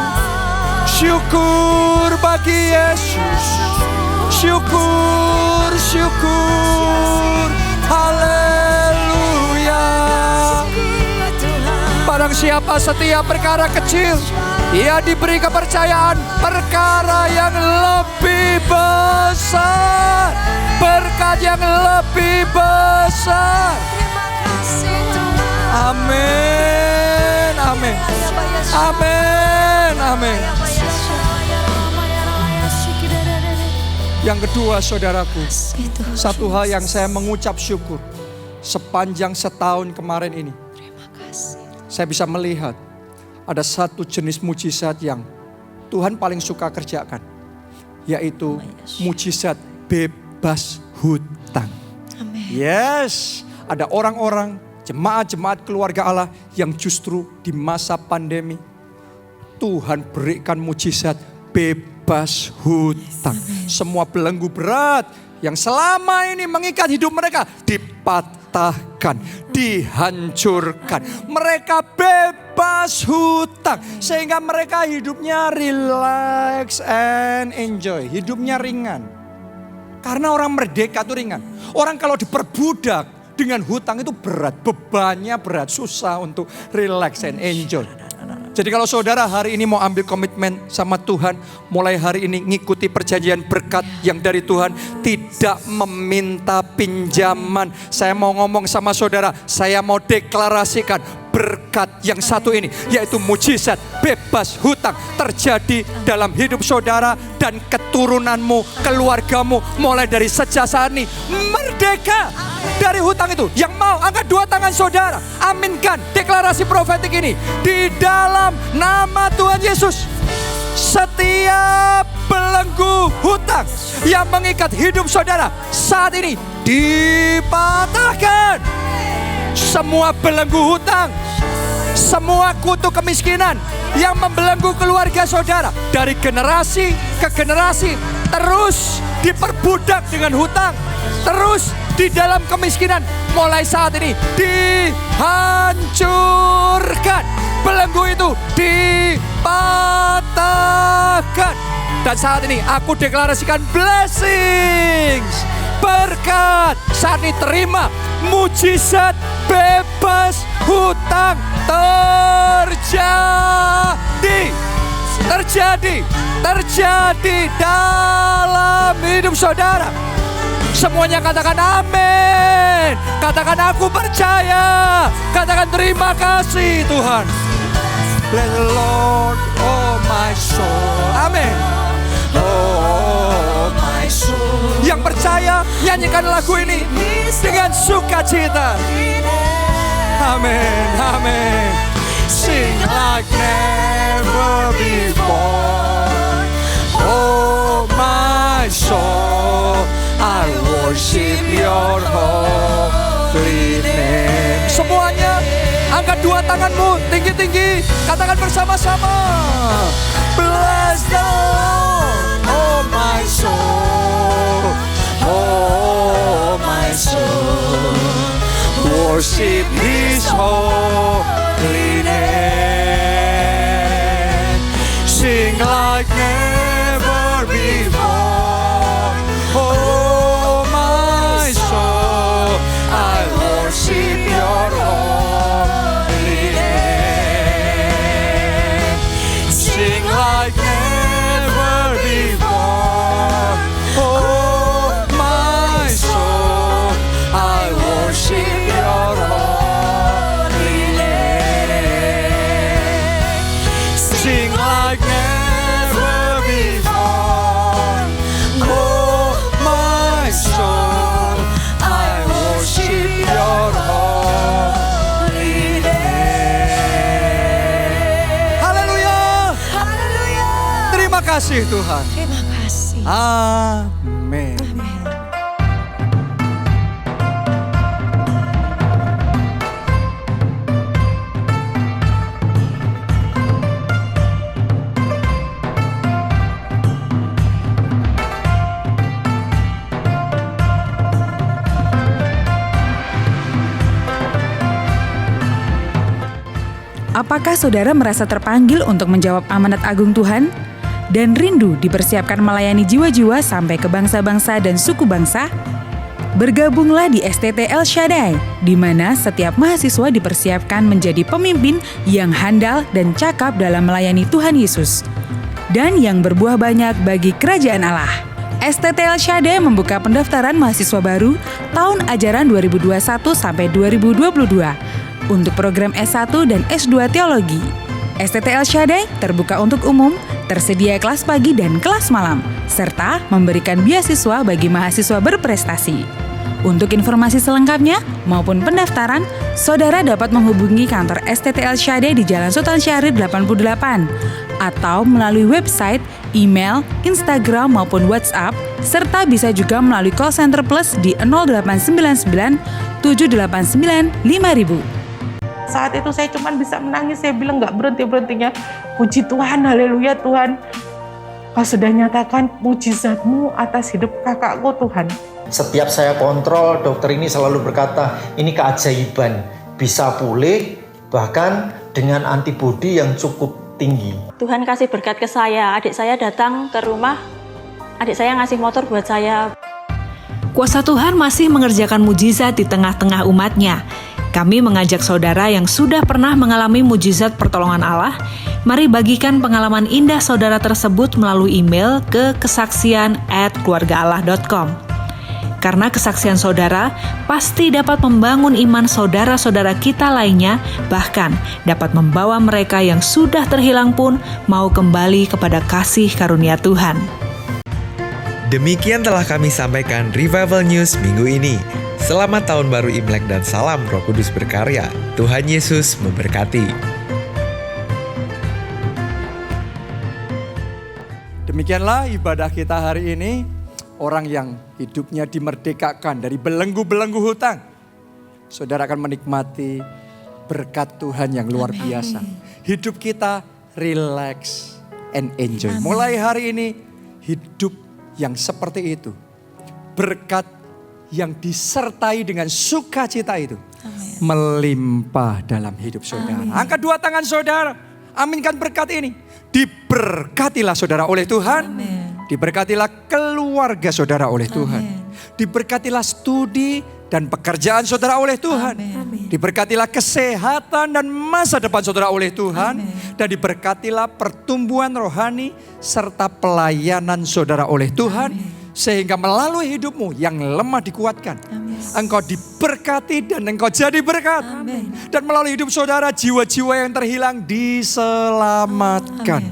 Syukur bagi Yesus. Syukur, syukur. Haleluya. Barang siapa setiap perkara kecil, ia diberi kepercayaan perkara yang lebih besar. Berkat yang lebih besar. Amin, amin. Amin, amin. Yang kedua saudaraku, satu hal yang saya mengucap syukur sepanjang setahun kemarin ini. Saya bisa melihat ada satu jenis mujizat yang Tuhan paling suka kerjakan, yaitu mujizat bebas hutang. Yes, ada orang-orang, jemaat-jemaat keluarga Allah yang justru di masa pandemi Tuhan berikan mujizat bebas hutang. Semua belenggu berat yang selama ini mengikat hidup mereka dipatahkan, dihancurkan. Mereka bebas hutang sehingga mereka hidupnya relax and enjoy. Hidupnya ringan. Karena orang merdeka itu ringan. Orang kalau diperbudak dengan hutang itu berat, bebannya berat, susah untuk relax and enjoy. Jadi kalau saudara hari ini mau ambil komitmen sama Tuhan, mulai hari ini ngikuti perjanjian berkat yang dari Tuhan, tidak meminta pinjaman. Saya mau ngomong sama saudara, saya mau deklarasikan berkat yang satu ini, yaitu mujizat bebas hutang terjadi dalam hidup saudara dan keturunanmu, keluargamu, mulai dari sejak saat ini merdeka dari hutang itu. Yang mau angkat dua tangan saudara, aminkan deklarasi profetik ini di dalam nama Tuhan Yesus. Setiap belenggu hutang yang mengikat hidup saudara saat ini dipatahkan. Semua belenggu hutang, semua kutuk kemiskinan yang membelenggu keluarga saudara dari generasi ke generasi, terus diperbudak dengan hutang, terus di dalam kemiskinan, mulai saat ini dihancurkan. Belenggu itu dipatahkan. Dan saat ini aku deklarasikan blessings, berkat. Saat ini terima mujizat bebas hutang terjadi dalam hidup saudara. Semuanya katakan amin. Katakan aku percaya. Katakan terima kasih Tuhan. Bless the Lord, oh my soul. Amin. Oh my soul. Yang percaya nyanyikan lagu ini dengan sukacita. Amin, amin. Sing like never never before. Oh my soul, I worship your holy name. Semuanya angkat dua tanganmu tinggi-tinggi, katakan bersama-sama. Bless the Lord, oh my soul, oh my soul, worship His holy name. Sing like never before. Oh my soul, I worship your holy name. Sing like never before. Oh my soul, I worship your holy name. Sing like never before. Oh my soul, I worship your holy name. Haleluya. Haleluya. Terima kasih Tuhan. Terima kasih. Amin. Apakah saudara merasa terpanggil untuk menjawab amanat agung Tuhan? Dan rindu dipersiapkan melayani jiwa-jiwa sampai ke bangsa-bangsa dan suku bangsa? Bergabunglah di STT El Shaddai, di mana setiap mahasiswa dipersiapkan menjadi pemimpin yang handal dan cakap dalam melayani Tuhan Yesus, dan yang berbuah banyak bagi kerajaan Allah. STT El Shaddai membuka pendaftaran mahasiswa baru tahun ajaran 2021 sampai 2022 untuk program S1 dan S2 Teologi. STT El Shaddai terbuka untuk umum, tersedia kelas pagi dan kelas malam, serta memberikan beasiswa bagi mahasiswa berprestasi. Untuk informasi selengkapnya maupun pendaftaran, saudara dapat menghubungi kantor STT El Shaddai di Jalan Sultan Syahrir 88 atau melalui website, email, Instagram maupun WhatsApp, serta bisa juga melalui call center plus di 0899 789 5000. Saat itu saya cuma bisa menangis, saya bilang nggak berhenti-berhentinya. Puji Tuhan, haleluya Tuhan. Kau sudah nyatakan mujizat-Mu atas hidup kakakku Tuhan. Setiap saya kontrol, dokter ini selalu berkata, ini keajaiban. Bisa pulih, bahkan dengan antibodi yang cukup tinggi. Tuhan kasih berkat ke saya. Adik saya datang ke rumah, adik saya ngasih motor buat saya. Kuasa Tuhan masih mengerjakan mujizat di tengah-tengah umat-Nya. Kami mengajak saudara yang sudah pernah mengalami mujizat pertolongan Allah, mari bagikan pengalaman indah saudara tersebut melalui email ke kesaksian@keluargaallah.com. Karena kesaksian saudara pasti dapat membangun iman saudara-saudara kita lainnya, bahkan dapat membawa mereka yang sudah terhilang pun mau kembali kepada kasih karunia Tuhan. Demikian telah kami sampaikan Revival News minggu ini. Selamat Tahun Baru Imlek dan salam Roh Kudus berkarya. Tuhan Yesus memberkati. Demikianlah ibadah kita hari ini. Orang yang hidupnya dimerdekakan dari belenggu-belenggu hutang. Saudara akan menikmati berkat Tuhan yang luar biasa. Hidup kita relax and enjoy. Mulai hari ini hidup yang seperti itu. Berkat yang disertai dengan sukacita itu melimpah dalam hidup saudara. Angkat dua tangan saudara, aminkan berkat ini. Diberkatilah saudara oleh Tuhan. Diberkatilah keluarga saudara oleh Tuhan. Diberkatilah studi dan pekerjaan saudara oleh Tuhan. Diberkatilah kesehatan dan masa depan saudara oleh Tuhan. Dan diberkatilah pertumbuhan rohani serta pelayanan saudara oleh Tuhan. Sehingga melalui hidupmu yang lemah dikuatkan. Engkau diberkati dan engkau jadi berkat. Dan melalui hidup saudara jiwa-jiwa yang terhilang diselamatkan.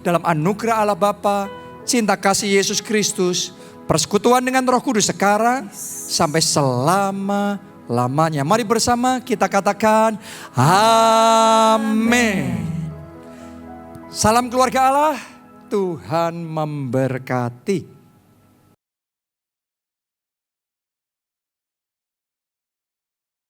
Dalam anugerah Allah Bapa, cinta kasih Yesus Kristus, persekutuan dengan Roh Kudus sekarang sampai selama-lamanya. Mari bersama kita katakan amin. Salam keluarga Allah, Tuhan memberkati.